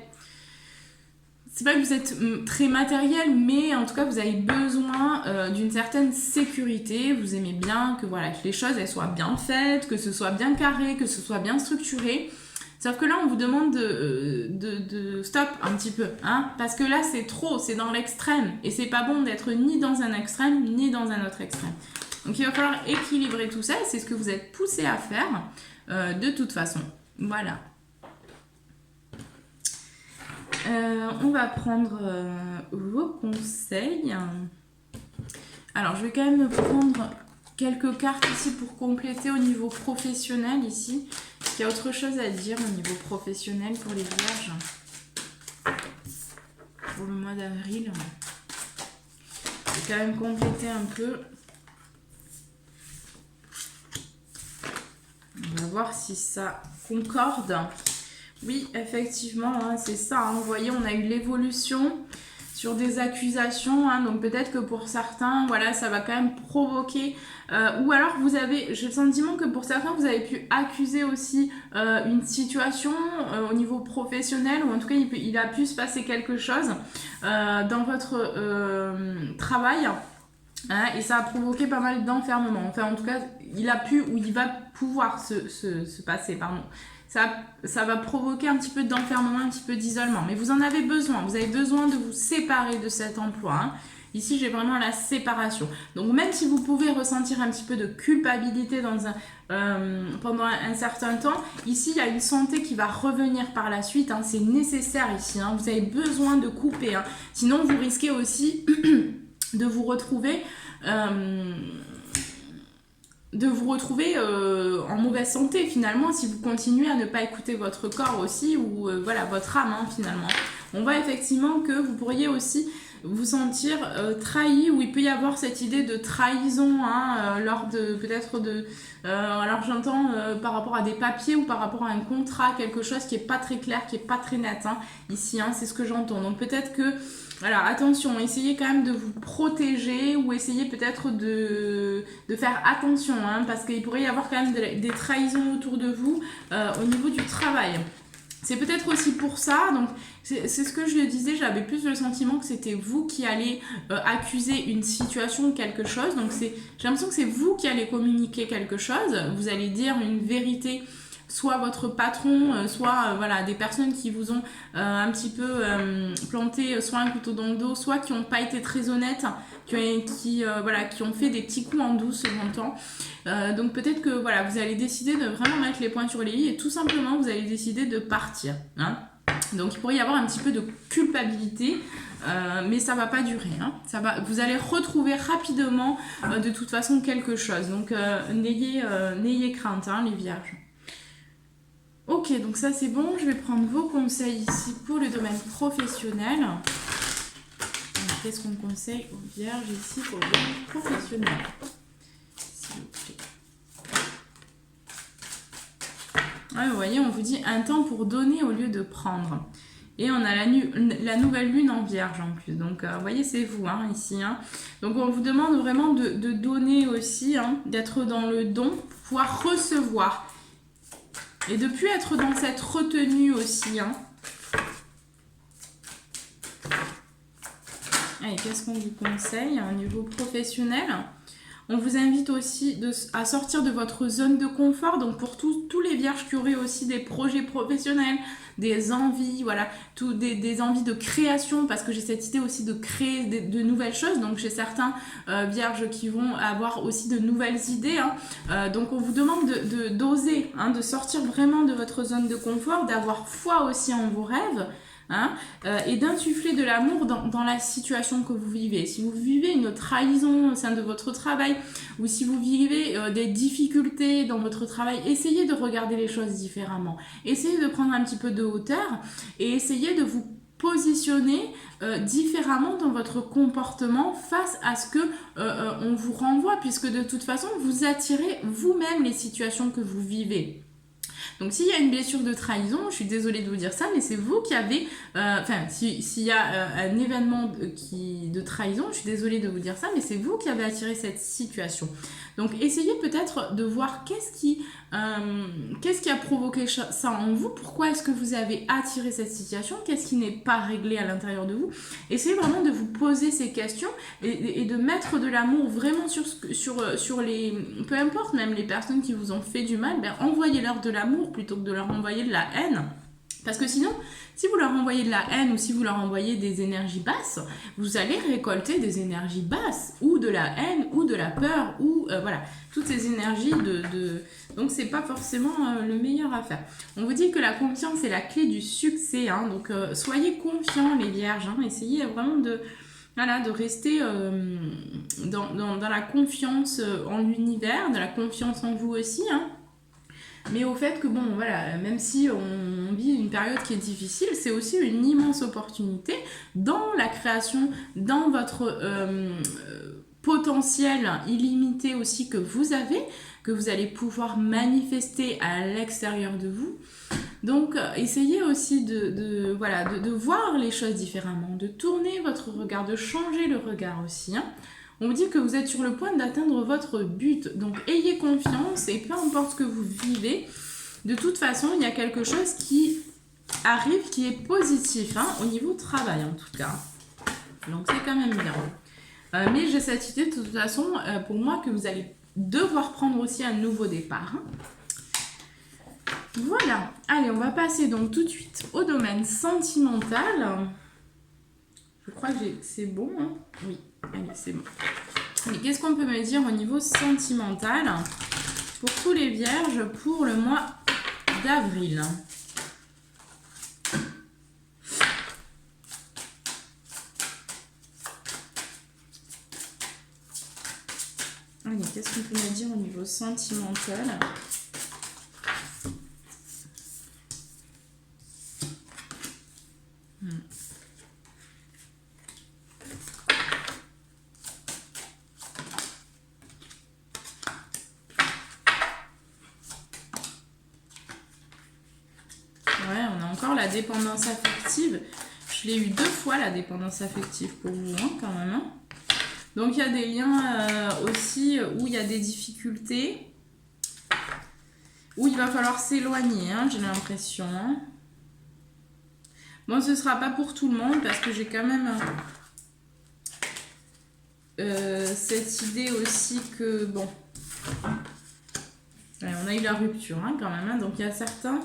C'est pas que vous êtes très matériel, mais en tout cas vous avez besoin d'une certaine sécurité. Vous aimez bien que voilà, que les choses elles soient bien faites, que ce soit bien carré, que ce soit bien structuré. Sauf que là on vous demande de stop un petit peu, hein, parce que là c'est trop, c'est dans l'extrême et c'est pas bon d'être ni dans un extrême ni dans un autre extrême. Donc il va falloir équilibrer tout ça et c'est ce que vous êtes poussé à faire de toute façon. Voilà. On va prendre vos conseils. Alors, je vais quand même prendre quelques cartes ici pour compléter au niveau professionnel ici. Est-ce qu'il y a autre chose à dire au niveau professionnel pour les vierges pour le mois d'avril? Je vais quand même compléter un peu. On va voir si ça concorde. Oui, effectivement, hein, c'est ça. Hein. Vous voyez, on a eu l'évolution sur des accusations, hein, donc peut-être que pour certains, voilà, ça va quand même provoquer, ou alors j'ai le sentiment que pour certains, vous avez pu accuser aussi une situation au niveau professionnel, ou en tout cas, il a pu se passer quelque chose dans votre travail, hein, et ça a provoqué pas mal d'enfermement. Enfin, en tout cas, il a pu, ou il va pouvoir se passer, pardon. Ça va provoquer un petit peu d'enfermement, un petit peu d'isolement. Mais vous en avez besoin. Vous avez besoin de vous séparer de cet emploi. Hein. Ici, j'ai vraiment la séparation. Donc, même si vous pouvez ressentir un petit peu de culpabilité pendant un certain temps, ici, il y a une santé qui va revenir par la suite. Hein. C'est nécessaire ici. Hein. Vous avez besoin de couper. Hein. Sinon, vous risquez aussi de vous retrouver... en mauvaise santé finalement si vous continuez à ne pas écouter votre corps aussi ou voilà votre âme hein, finalement. On voit effectivement que vous pourriez aussi vous sentir trahi, ou il peut y avoir cette idée de trahison hein, lors de peut-être de alors j'entends par rapport à des papiers ou par rapport à un contrat, quelque chose qui est pas très clair, qui est pas très net hein, ici hein, c'est ce que j'entends. Donc peut-être que voilà, attention, essayez quand même de vous protéger, ou essayez peut-être de faire attention hein, parce qu'il pourrait y avoir quand même des trahisons autour de vous au niveau du travail. C'est peut-être aussi pour ça, donc c'est ce que je disais, j'avais plus le sentiment que c'était vous qui allez accuser une situation ou quelque chose. Donc j'ai l'impression que c'est vous qui allez communiquer quelque chose, vous allez dire une vérité, soit votre patron, soit voilà, des personnes qui vous ont un petit peu planté soit un couteau dans le dos, soit qui n'ont pas été très honnêtes, qui ont fait des petits coups en douce longtemps. Donc peut-être que voilà, vous allez décider de vraiment mettre les points sur les i et tout simplement vous allez décider de partir. Hein. Donc il pourrait y avoir un petit peu de culpabilité, mais ça va pas durer. Hein. Vous allez retrouver rapidement de toute façon quelque chose. Donc n'ayez crainte, hein, les vierges. Ok, donc ça c'est bon. Je vais prendre vos conseils ici pour le domaine professionnel. Qu'est-ce qu'on conseille aux vierges ici pour le domaine professionnel ? S'il vous plaît. Ouais, vous voyez, on vous dit un temps pour donner au lieu de prendre. Et on a la nouvelle lune en vierge en plus. Donc, vous voyez, c'est vous hein, ici. Hein. Donc, on vous demande vraiment de donner aussi, hein, d'être dans le don, pour pouvoir recevoir. Et de plus être dans cette retenue aussi. Hein. Allez, qu'est-ce qu'on vous conseille au niveau professionnel ? On vous invite aussi à sortir de votre zone de confort. Donc pour tous les vierges qui auraient aussi des projets professionnels, des envies, voilà, des envies de création, parce que j'ai cette idée aussi de créer de nouvelles choses. Donc j'ai certains vierges qui vont avoir aussi de nouvelles idées. Hein. Donc on vous demande d'oser, hein, de sortir vraiment de votre zone de confort, d'avoir foi aussi en vos rêves. Hein, et d'insuffler de l'amour dans la situation que vous vivez. Si vous vivez une trahison au sein de votre travail, ou si vous vivez des difficultés dans votre travail, essayez de regarder les choses différemment. Essayez de prendre un petit peu de hauteur et essayez de vous positionner différemment dans votre comportement face à ce que on vous renvoie, puisque de toute façon vous attirez vous-même les situations que vous vivez. Donc s'il y a une blessure de trahison, je suis désolée de vous dire ça, mais c'est vous qui avez... s'il y a un événement de trahison, je suis désolée de vous dire ça, mais c'est vous qui avez attiré cette situation. Donc essayez peut-être de voir qu'est-ce qui a provoqué ça en vous, pourquoi est-ce que vous avez attiré cette situation, qu'est-ce qui n'est pas réglé à l'intérieur de vous. Essayez vraiment de vous poser ces questions et de mettre de l'amour vraiment sur les... Peu importe, même les personnes qui vous ont fait du mal, ben, envoyez-leur de l'amour plutôt que de leur envoyer de la haine. Parce que sinon, si vous leur envoyez de la haine ou si vous leur envoyez des énergies basses, vous allez récolter des énergies basses, ou de la haine, ou de la peur, ou voilà, toutes ces énergies Donc c'est pas forcément le meilleur à faire. On vous dit que la confiance est la clé du succès, hein, donc soyez confiants les vierges, hein, essayez vraiment de rester dans la confiance en l'univers, de la confiance en vous aussi, hein. Mais au fait que, bon, voilà, même si on vit une période qui est difficile, c'est aussi une immense opportunité dans la création, dans votre potentiel illimité aussi que vous avez, que vous allez pouvoir manifester à l'extérieur de vous. Donc, essayez aussi voilà, de voir les choses différemment, de tourner votre regard, de changer le regard aussi. Hein. On vous dit que vous êtes sur le point d'atteindre votre but. Donc, ayez confiance et peu importe ce que vous vivez, de toute façon, il y a quelque chose qui arrive qui est positif, hein, au niveau travail en tout cas. Donc, c'est quand même bien. Mais j'ai cette idée de toute façon, pour moi, que vous allez devoir prendre aussi un nouveau départ. Hein. Voilà, allez, on va passer donc tout de suite au domaine sentimental. Je crois que c'est bon, hein. Oui, allez, c'est bon. Mais qu'est-ce qu'on peut me dire au niveau sentimental pour tous les vierges pour le mois d'avril? Allez, qu'est-ce qu'on peut me dire au niveau sentimental? Ouais, on a encore la dépendance affective. Je l'ai eu 2 fois, la dépendance affective pour vous, hein, quand même. Hein. Donc, il y a des liens aussi où il y a des difficultés, où il va falloir s'éloigner, hein, j'ai l'impression. Hein. Bon, ce ne sera pas pour tout le monde parce que j'ai quand même cette idée aussi que, bon, ouais, on a eu la rupture, hein, quand même. Hein, donc, il y a certains...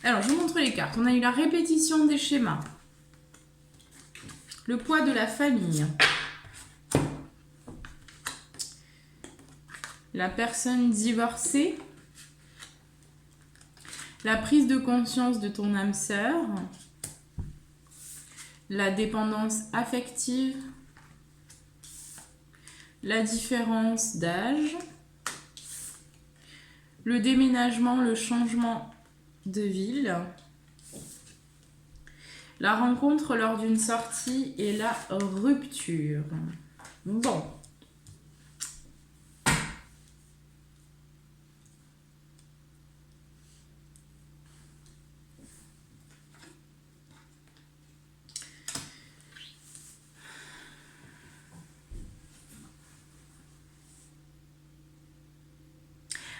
Alors, je vous montre les cartes. On a eu la répétition des schémas. Le poids de la famille. La personne divorcée. La prise de conscience de ton âme sœur. La dépendance affective. La différence d'âge. Le déménagement, le changement de ville, la rencontre lors d'une sortie et la rupture. Bon.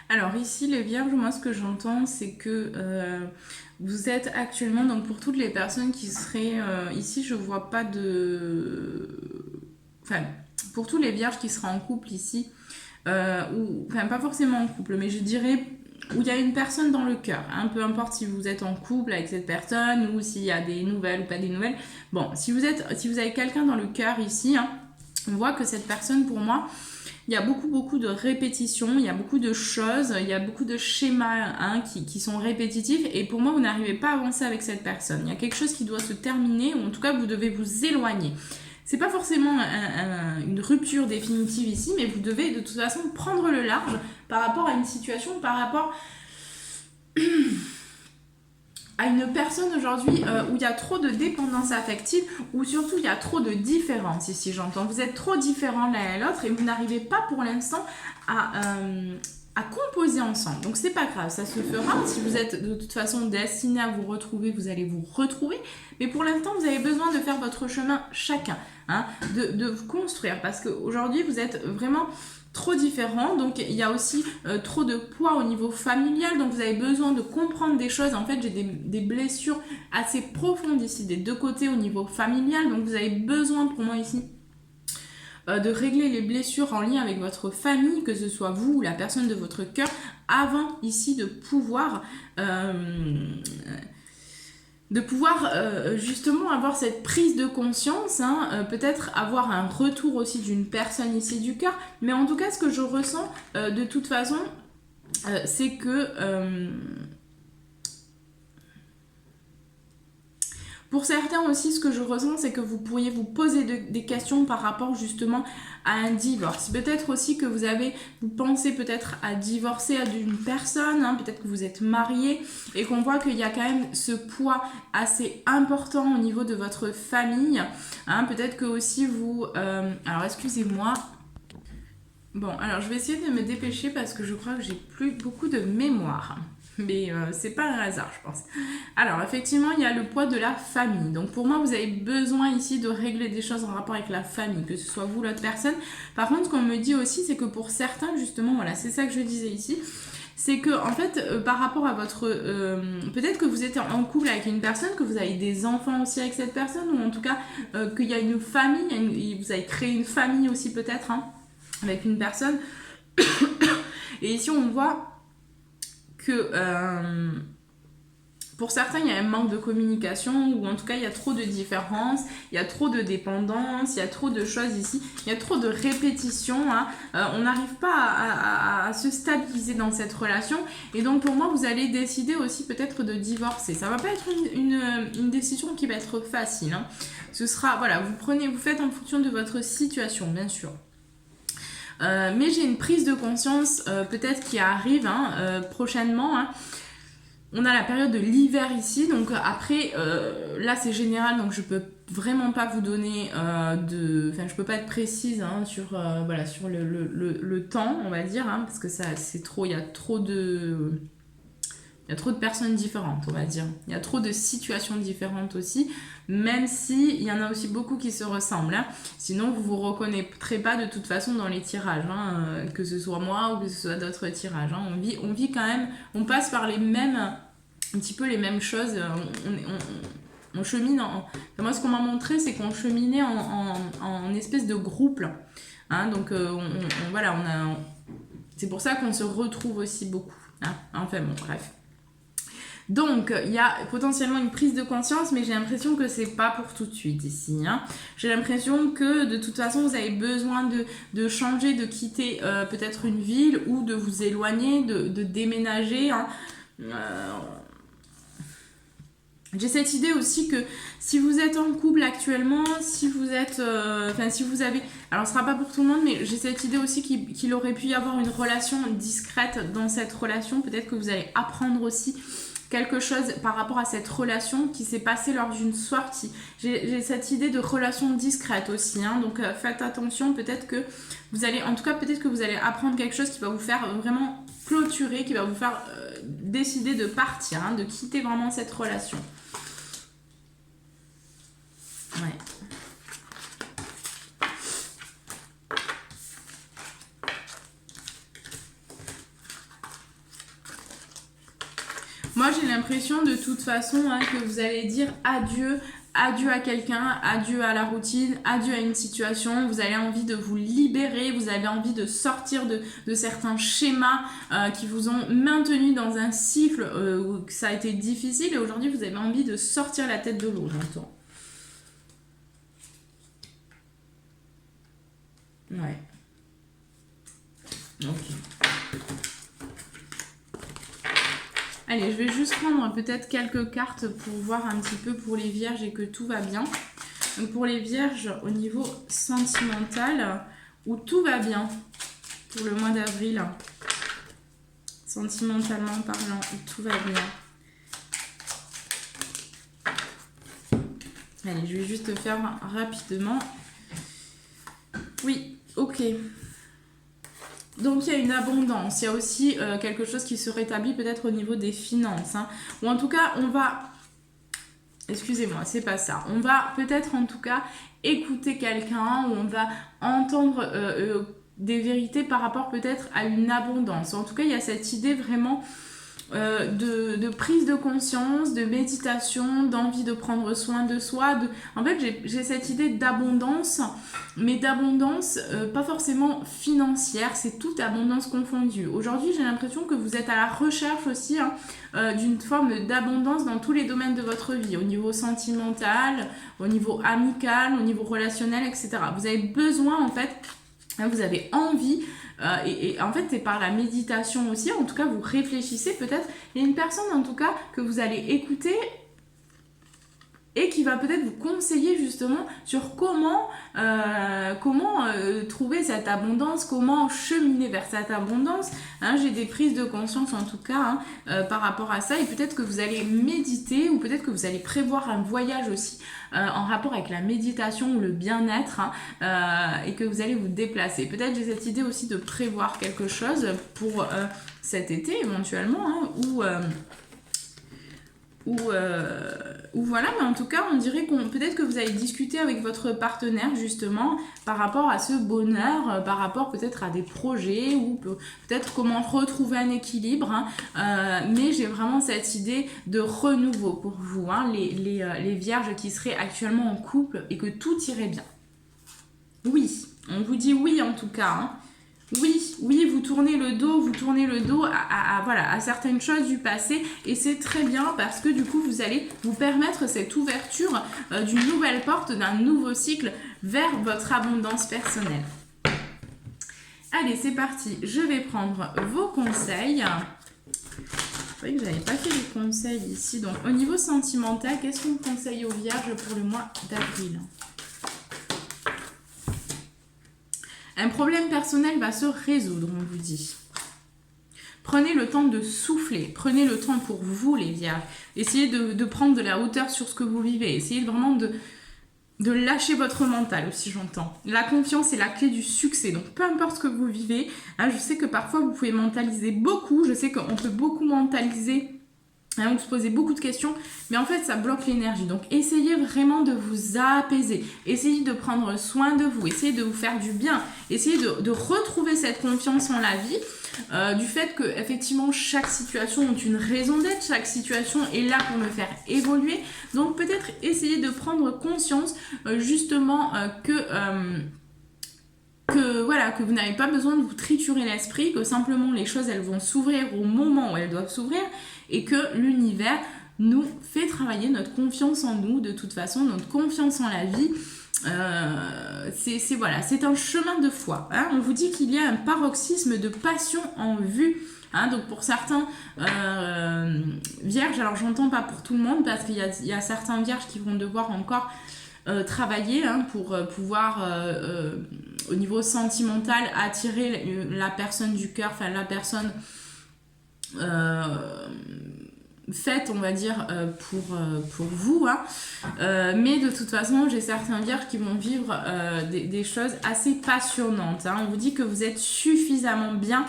Alors ici, les vierges, moi ce que j'entends, c'est que vous êtes actuellement, donc pour toutes les personnes qui seraient ici, je vois pas de... Enfin, pour tous les vierges qui seraient en couple ici, ou enfin pas forcément en couple, mais je dirais où il y a une personne dans le cœur, hein, peu importe si vous êtes en couple avec cette personne ou s'il y a des nouvelles ou pas des nouvelles. Bon, si vous avez quelqu'un dans le cœur ici, hein, on voit que cette personne, pour moi, il y a beaucoup de répétitions, il y a beaucoup de choses, il y a beaucoup de schémas, hein, qui sont répétitifs. Et pour moi, vous n'arrivez pas à avancer avec cette personne. Il y a quelque chose qui doit se terminer, ou en tout cas, vous devez vous éloigner. C'est pas forcément une rupture définitive ici, mais vous devez de toute façon prendre le large par rapport à une situation, par rapport à une personne aujourd'hui où il y a trop de dépendance affective, ou surtout il y a trop de différence ici, j'entends. Vous êtes trop différents l'un et l'autre et vous n'arrivez pas pour l'instant à composer ensemble. Donc c'est pas grave, ça se fera. Si vous êtes de toute façon destiné à vous retrouver, vous allez vous retrouver. Mais pour l'instant, vous avez besoin de faire votre chemin chacun, hein, de vous construire. Parce qu'aujourd'hui, vous êtes vraiment trop différents, donc il y a aussi trop de poids au niveau familial, donc vous avez besoin de comprendre des choses. En fait, j'ai des blessures assez profondes ici des deux côtés au niveau familial, donc vous avez besoin pour moi ici de régler les blessures en lien avec votre famille, que ce soit vous ou la personne de votre cœur, avant ici de pouvoir justement avoir cette prise de conscience, hein, peut-être avoir un retour aussi d'une personne ici du cœur. Mais en tout cas, ce que je ressens de toute façon, c'est que pour certains aussi, ce que je ressens, c'est que vous pourriez vous poser des questions par rapport justement à un divorce. Peut-être aussi que vous pensez peut-être à divorcer d'une personne, hein, peut-être que vous êtes marié et qu'on voit qu'il y a quand même ce poids assez important au niveau de votre famille. Hein, peut-être que aussi vous... alors excusez-moi. Bon, alors je vais essayer de me dépêcher parce que je crois que j'ai plus beaucoup de mémoire. Mais c'est pas un hasard, je pense. Alors, effectivement, il y a le poids de la famille. Donc, pour moi, vous avez besoin ici de régler des choses en rapport avec la famille, que ce soit vous ou l'autre personne. Par contre, ce qu'on me dit aussi, c'est que pour certains, justement, voilà, c'est ça que je disais ici, c'est que, en fait, par rapport à votre... peut-être que vous êtes en couple avec une personne, que vous avez des enfants aussi avec cette personne, ou en tout cas, qu'il y a une famille, vous avez créé une famille aussi peut-être, hein, avec une personne. Et ici, on voit que pour certains, il y a un manque de communication, ou en tout cas, il y a trop de différences, il y a trop de dépendance, il y a trop de choses ici, il y a trop de répétitions, hein. On n'arrive pas à se stabiliser dans cette relation, et donc pour moi, vous allez décider aussi peut-être de divorcer. Ça va pas être une décision qui va être facile, hein. Ce sera, voilà, vous faites en fonction de votre situation, bien sûr. Mais j'ai une prise de conscience peut-être qui arrive prochainement, hein. On a la période de l'hiver ici, donc après là c'est général, donc je peux vraiment pas vous donner je peux pas être précise hein, sur le temps, on va dire, hein, parce que ça c'est trop, il y a trop de personnes différentes, on va dire. Il y a trop de situations différentes aussi, même si il y en a aussi beaucoup qui se ressemblent, hein. Sinon, vous vous reconnaîtrez pas de toute façon dans les tirages, hein, que ce soit moi ou que ce soit d'autres tirages, hein. On vit quand même, on passe par les mêmes, un petit peu les mêmes choses. On chemine moi, ce qu'on m'a montré, c'est qu'on cheminait en espèce de groupe, hein. Donc, c'est pour ça qu'on se retrouve aussi beaucoup, hein. Enfin, bon, bref. Donc, il y a potentiellement une prise de conscience, mais j'ai l'impression que c'est pas pour tout de suite ici, hein. J'ai l'impression que de toute façon, vous avez besoin de changer, de quitter peut-être une ville ou de vous éloigner, de déménager, hein. J'ai cette idée aussi que si vous êtes en couple actuellement, si vous êtes... si vous avez... Alors, ce sera pas pour tout le monde, mais j'ai cette idée aussi qu'il aurait pu y avoir une relation discrète dans cette relation. Peut-être que vous allez apprendre aussi quelque chose par rapport à cette relation qui s'est passée lors d'une sortie. J'ai cette idée de relation discrète aussi, hein, donc faites attention, peut-être que vous allez apprendre quelque chose qui va vous faire vraiment clôturer, qui va vous faire décider de partir, hein, de quitter vraiment cette relation. Ouais. Moi, j'ai l'impression de toute façon hein, que vous allez dire adieu à quelqu'un, adieu à la routine, adieu à une situation. Vous avez envie de vous libérer, vous avez envie de sortir de certains schémas qui vous ont maintenu dans un cycle où ça a été difficile. Et aujourd'hui, vous avez envie de sortir la tête de l'eau, j'entends. Ouais. Ok. Allez, je vais juste prendre peut-être quelques cartes pour voir un petit peu pour les vierges et que tout va bien. Donc pour les vierges, au niveau sentimental, où tout va bien pour le mois d'avril, sentimentalement parlant, où tout va bien. Allez, je vais juste faire rapidement. Oui, ok. Donc il y a une abondance, il y a aussi quelque chose qui se rétablit peut-être au niveau des finances, hein. Ou en tout cas on va, excusez-moi c'est pas ça, on va peut-être en tout cas écouter quelqu'un, ou on va entendre des vérités par rapport peut-être à une abondance. En tout cas il y a cette idée vraiment de prise de conscience, de méditation, d'envie de prendre soin de soi. En fait, j'ai cette idée d'abondance, mais d'abondance pas forcément financière, c'est toute abondance confondue. Aujourd'hui, j'ai l'impression que vous êtes à la recherche aussi d'une forme d'abondance dans tous les domaines de votre vie, au niveau sentimental, au niveau amical, au niveau relationnel, etc. Vous avez besoin, en fait, vous avez envie... et en fait c'est par la méditation aussi, en tout cas vous réfléchissez peut-être, il y a une personne en tout cas que vous allez écouter et qui va peut-être vous conseiller justement sur comment trouver cette abondance, comment cheminer vers cette abondance. Hein, j'ai des prises de conscience en tout cas par rapport à ça, et peut-être que vous allez méditer ou peut-être que vous allez prévoir un voyage aussi en rapport avec la méditation ou le bien-être et que vous allez vous déplacer. Peut-être j'ai cette idée aussi de prévoir quelque chose pour cet été éventuellement ou voilà, mais en tout cas, on dirait peut-être que vous allez discuter avec votre partenaire justement par rapport à ce bonheur, par rapport peut-être à des projets ou peut-être comment retrouver un équilibre. Mais j'ai vraiment cette idée de renouveau pour vous, les vierges qui seraient actuellement en couple et que tout irait bien. Oui, on vous dit oui en tout cas. Oui, vous tournez le dos à certaines choses du passé, et c'est très bien parce que du coup vous allez vous permettre cette ouverture d'une nouvelle porte, d'un nouveau cycle vers votre abondance personnelle. Allez, c'est parti, je vais prendre vos conseils. Vous voyez que je n'avais pas fait les conseils ici. Donc au niveau sentimental, qu'est-ce qu'on conseille aux vierges pour le mois d'avril ? Un problème personnel va se résoudre, on vous dit. Prenez le temps de souffler, prenez le temps pour vous les vierges. Essayez de prendre de la hauteur sur ce que vous vivez. Essayez vraiment de lâcher votre mental aussi, j'entends. La confiance est la clé du succès, donc peu importe ce que vous vivez. Je sais que parfois vous pouvez mentaliser beaucoup, je sais qu'on peut beaucoup mentaliser. Vous se posez beaucoup de questions, mais en fait ça bloque l'énergie. Donc essayez vraiment de vous apaiser, essayez de prendre soin de vous, essayez de vous faire du bien, essayez de retrouver cette confiance en la vie, du fait que effectivement chaque situation a une raison d'être, chaque situation est là pour me faire évoluer. Donc peut-être essayez de prendre conscience justement que vous n'avez pas besoin de vous triturer l'esprit, que simplement les choses elles vont s'ouvrir au moment où elles doivent s'ouvrir, et que l'univers nous fait travailler notre confiance en nous, de toute façon, notre confiance en la vie. C'est un chemin de foi. On vous dit qu'il y a un paroxysme de passion en vue. Donc pour certains vierges, alors j'entends pas pour tout le monde, parce qu'il y a certains vierges qui vont devoir encore travailler pour pouvoir au niveau sentimental attirer la personne du cœur, enfin la personne faite, on va dire, pour vous. Mais de toute façon, j'ai certains vierges qui vont vivre des choses assez passionnantes. On vous dit que vous êtes suffisamment bien.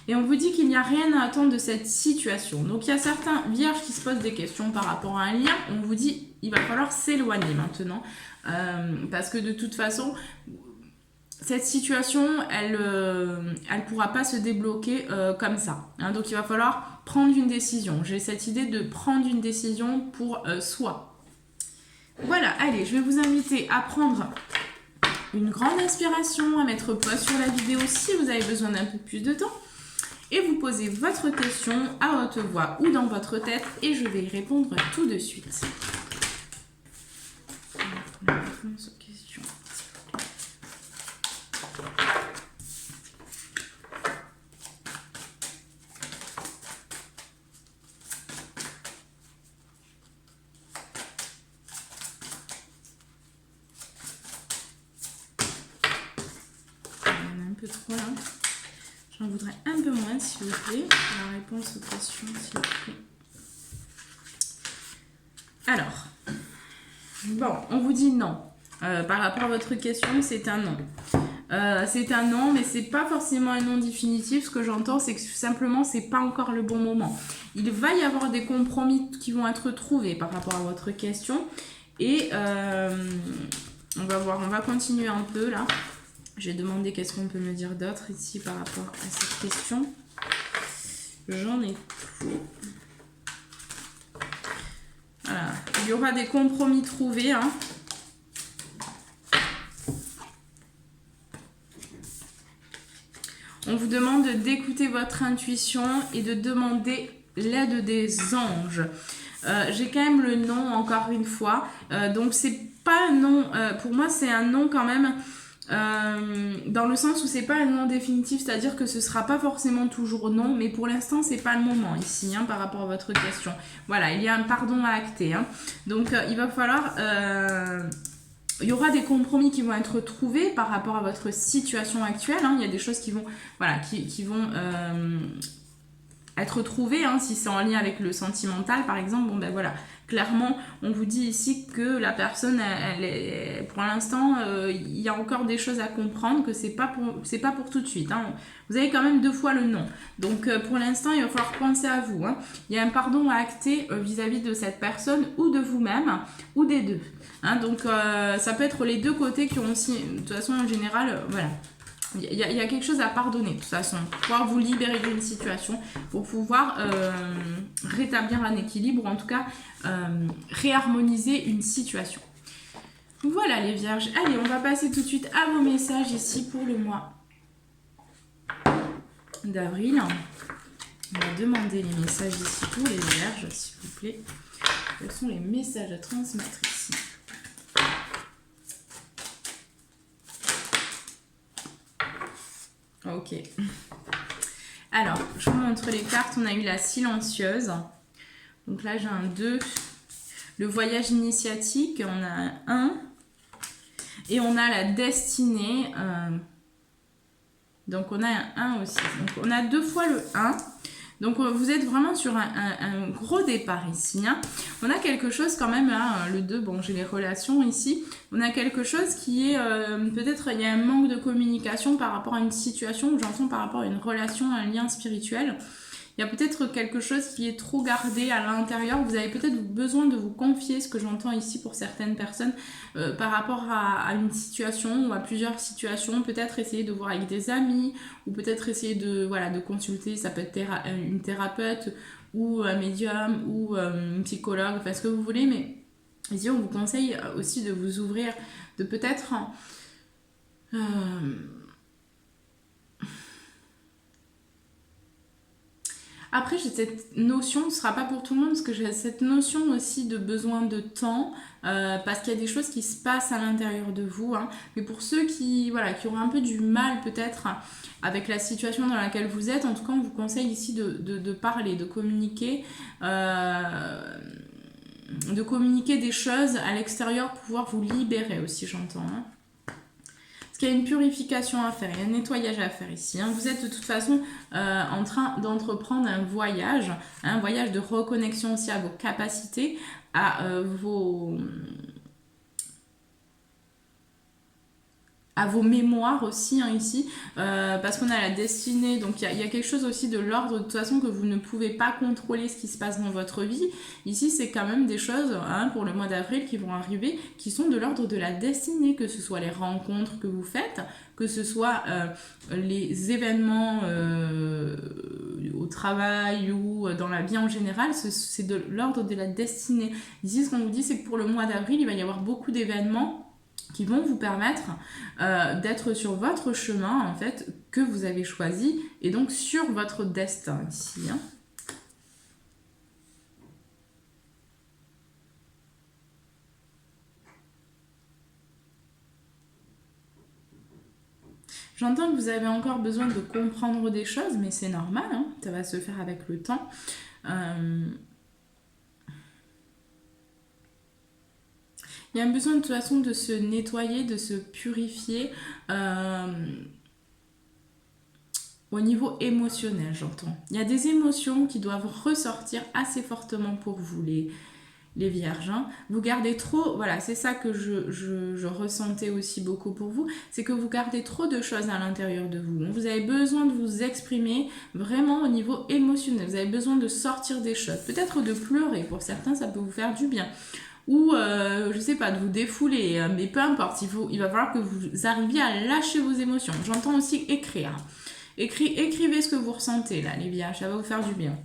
Et on vous dit qu'il n'y a rien à attendre de cette situation. Donc il y a certains vierges qui se posent des questions par rapport à un lien. On vous dit il va falloir s'éloigner maintenant. Parce que de toute façon, cette situation, elle pourra pas se débloquer comme ça. Donc il va falloir prendre une décision. J'ai cette idée de prendre une décision pour soi. Voilà, allez, je vais vous inviter à prendre une grande inspiration, à mettre pause sur la vidéo si vous avez besoin d'un peu plus de temps. Et vous posez votre question à haute voix ou dans votre tête et je vais y répondre tout de suite. Réponse aux questions. Il y en a un peu trop là. J'en voudrais un peu moins, s'il vous plaît. La réponse aux questions, s'il vous plaît. Alors, bon, on vous dit non. Par rapport à votre question, c'est un non. C'est un non, mais c'est pas forcément un non définitif. Ce que j'entends, c'est que simplement, c'est pas encore le bon moment. Il va y avoir des compromis qui vont être trouvés par rapport à votre question. Et on va voir, on va continuer un peu là. J'ai demandé qu'est-ce qu'on peut me dire d'autre ici par rapport à cette question. J'en ai trop. Voilà. Il y aura des compromis trouvés. On vous demande d'écouter votre intuition et de demander l'aide des anges. J'ai quand même le non encore une fois. Donc c'est pas un non. Pour moi, c'est un non quand même. dans le sens où c'est pas un non définitif, c'est-à-dire que ce sera pas forcément toujours non, mais pour l'instant c'est pas le moment ici par rapport à votre question. Voilà, il y a un pardon à acter. Donc il va falloir... il y aura des compromis qui vont être trouvés par rapport à votre situation actuelle. Il y a des choses qui vont, voilà, qui vont être trouvées. Si c'est en lien avec le sentimental, par exemple, bon ben voilà, clairement, on vous dit ici que la personne, elle est, pour l'instant, il y a encore des choses à comprendre, que c'est pas pour tout de suite. Vous avez quand même 2 fois le non. Donc pour l'instant, il va falloir penser à vous. Il y a un pardon à acter vis-à-vis de cette personne ou de vous-même ou des deux. Donc ça peut être les deux côtés qui ont aussi, de toute façon en général, voilà. Il y a quelque chose à pardonner de toute façon, pour pouvoir vous libérer d'une situation, pour pouvoir rétablir un équilibre ou en tout cas réharmoniser une situation. Voilà les vierges. Allez, on va passer tout de suite à vos messages ici pour le mois d'avril. On va demander les messages ici pour les vierges, s'il vous plaît. Quels sont les messages à transmettre ici ? Ok. Alors, je vous montre les cartes. On a eu la silencieuse. Donc là, j'ai un 2. Le voyage initiatique, on a un 1. Et on a la destinée. Donc on a un 1 aussi. Donc on a 2 fois le 1. Donc vous êtes vraiment sur un gros départ ici. On a quelque chose quand même, le 2, bon j'ai les relations ici. On a quelque chose qui est, peut-être il y a un manque de communication par rapport à une situation, ou j'entends par rapport à une relation, un lien spirituel. Il y a peut-être quelque chose qui est trop gardé à l'intérieur. Vous avez peut-être besoin de vous confier, ce que j'entends ici pour certaines personnes, par rapport à une situation ou à plusieurs situations. Peut-être essayer de voir avec des amis ou peut-être essayer de consulter. Ça peut être une thérapeute ou un médium ou un psychologue, enfin ce que vous voulez. Mais ici, on vous conseille aussi de vous ouvrir, de peut-être... Après, j'ai cette notion, ce ne sera pas pour tout le monde, parce que j'ai cette notion aussi de besoin de temps, parce qu'il y a des choses qui se passent à l'intérieur de vous. Mais pour ceux qui auront un peu du mal peut-être avec la situation dans laquelle vous êtes, en tout cas, on vous conseille ici de parler, de communiquer des choses à l'extérieur pour pouvoir vous libérer aussi, j'entends. Parce qu'il y a une purification à faire, il y a un nettoyage à faire ici. Vous êtes de toute façon en train d'entreprendre un voyage de reconnexion aussi à vos capacités, à vos mémoires aussi ici, parce qu'on a la destinée, donc il y a quelque chose aussi de l'ordre de toute façon que vous ne pouvez pas contrôler ce qui se passe dans votre vie. Ici c'est quand même des choses pour le mois d'avril qui vont arriver, qui sont de l'ordre de la destinée, que ce soit les rencontres que vous faites, que ce soit les événements au travail ou dans la vie en général, c'est de l'ordre de la destinée. Ici ce qu'on vous dit c'est que pour le mois d'avril il va y avoir beaucoup d'événements qui vont vous permettre d'être sur votre chemin en fait que vous avez choisi et donc sur votre destin ici. J'entends que vous avez encore besoin de comprendre des choses, mais c'est normal, ça va se faire avec le temps. Il y a un besoin de toute façon de se nettoyer, de se purifier au niveau émotionnel, j'entends. Il y a des émotions qui doivent ressortir assez fortement pour vous, les vierges. Vous gardez trop, voilà, c'est ça que je ressentais aussi beaucoup pour vous, c'est que vous gardez trop de choses à l'intérieur de vous. Vous avez besoin de vous exprimer vraiment au niveau émotionnel. Vous avez besoin de sortir des choses. Peut-être de pleurer, pour certains, ça peut vous faire du bien. Ou, je sais pas, de vous défouler, mais peu importe, il va falloir que vous arriviez à lâcher vos émotions. J'entends aussi écrire. Écrivez ce que vous ressentez, là, les vierges, ça va vous faire du bien.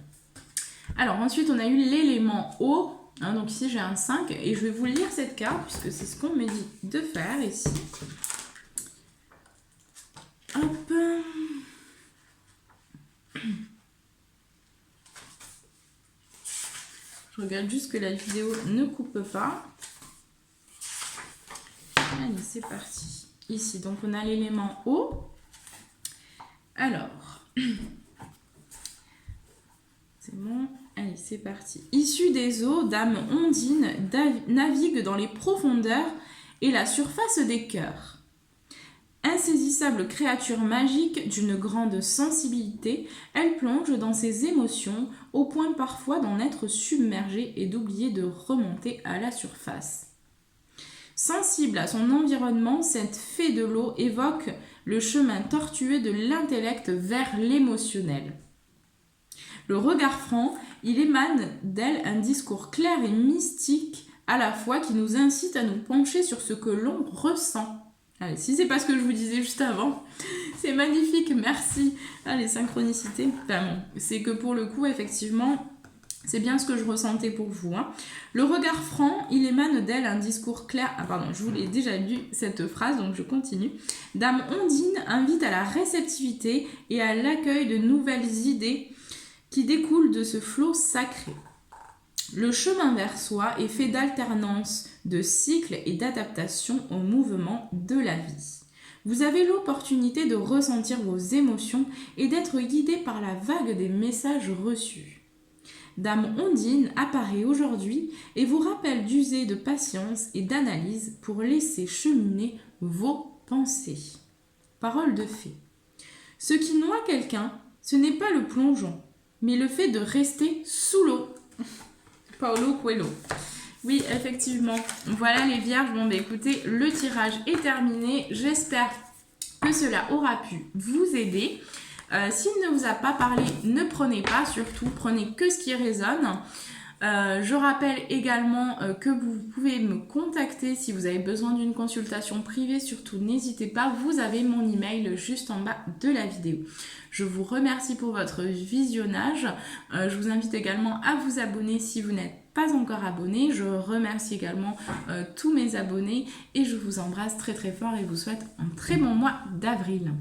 Alors, ensuite, on a eu l'élément eau. Donc ici, j'ai un 5, et je vais vous lire cette carte, puisque c'est ce qu'on me dit de faire, ici. Hop. Je regarde juste que la vidéo ne coupe pas. Allez, c'est parti. ici. Donc, on a l'élément eau. Alors, c'est bon. Allez, c'est parti. Issue des eaux, Dame Ondine navigue dans les profondeurs et la surface des cœurs. Insaisissable créature magique d'une grande sensibilité, elle plonge dans ses émotions au point parfois d'en être submergée et d'oublier de remonter à la surface. Sensible à son environnement, cette fée de l'eau évoque le chemin tortueux de l'intellect vers l'émotionnel. Le regard franc, il émane d'elle un discours clair et mystique à la fois qui nous incite à nous pencher sur ce que l'on ressent. Allez, si c'est pas ce que je vous disais juste avant, c'est magnifique, merci. Les synchronicités, enfin bon, c'est que pour le coup, effectivement, c'est bien ce que je ressentais pour vous. Le regard franc, il émane d'elle un discours clair. Ah pardon, je vous l'ai déjà lu cette phrase, donc je continue. Dame Ondine invite à la réceptivité et à l'accueil de nouvelles idées qui découlent de ce flot sacré. Le chemin vers soi est fait d'alternance, de cycles et d'adaptation au mouvement de la vie. Vous avez l'opportunité de ressentir vos émotions et d'être guidé par la vague des messages reçus. Dame Ondine apparaît aujourd'hui et vous rappelle d'user de patience et d'analyse pour laisser cheminer vos pensées. Parole de fée. Ce qui noie quelqu'un, ce n'est pas le plongeon, mais le fait de rester sous l'eau. Paulo Coelho. Oui, effectivement. Voilà les vierges. Bon, bah écoutez, le tirage est terminé. J'espère que cela aura pu vous aider. S'il ne vous a pas parlé, ne prenez pas, surtout, prenez que ce qui résonne. Je rappelle également que vous pouvez me contacter si vous avez besoin d'une consultation privée. Surtout, n'hésitez pas, vous avez mon email juste en bas de la vidéo. Je vous remercie pour votre visionnage. Je vous invite également à vous abonner si vous n'êtes pas encore abonné. Je remercie également tous mes abonnés et je vous embrasse très très fort et vous souhaite un très bon mois d'avril.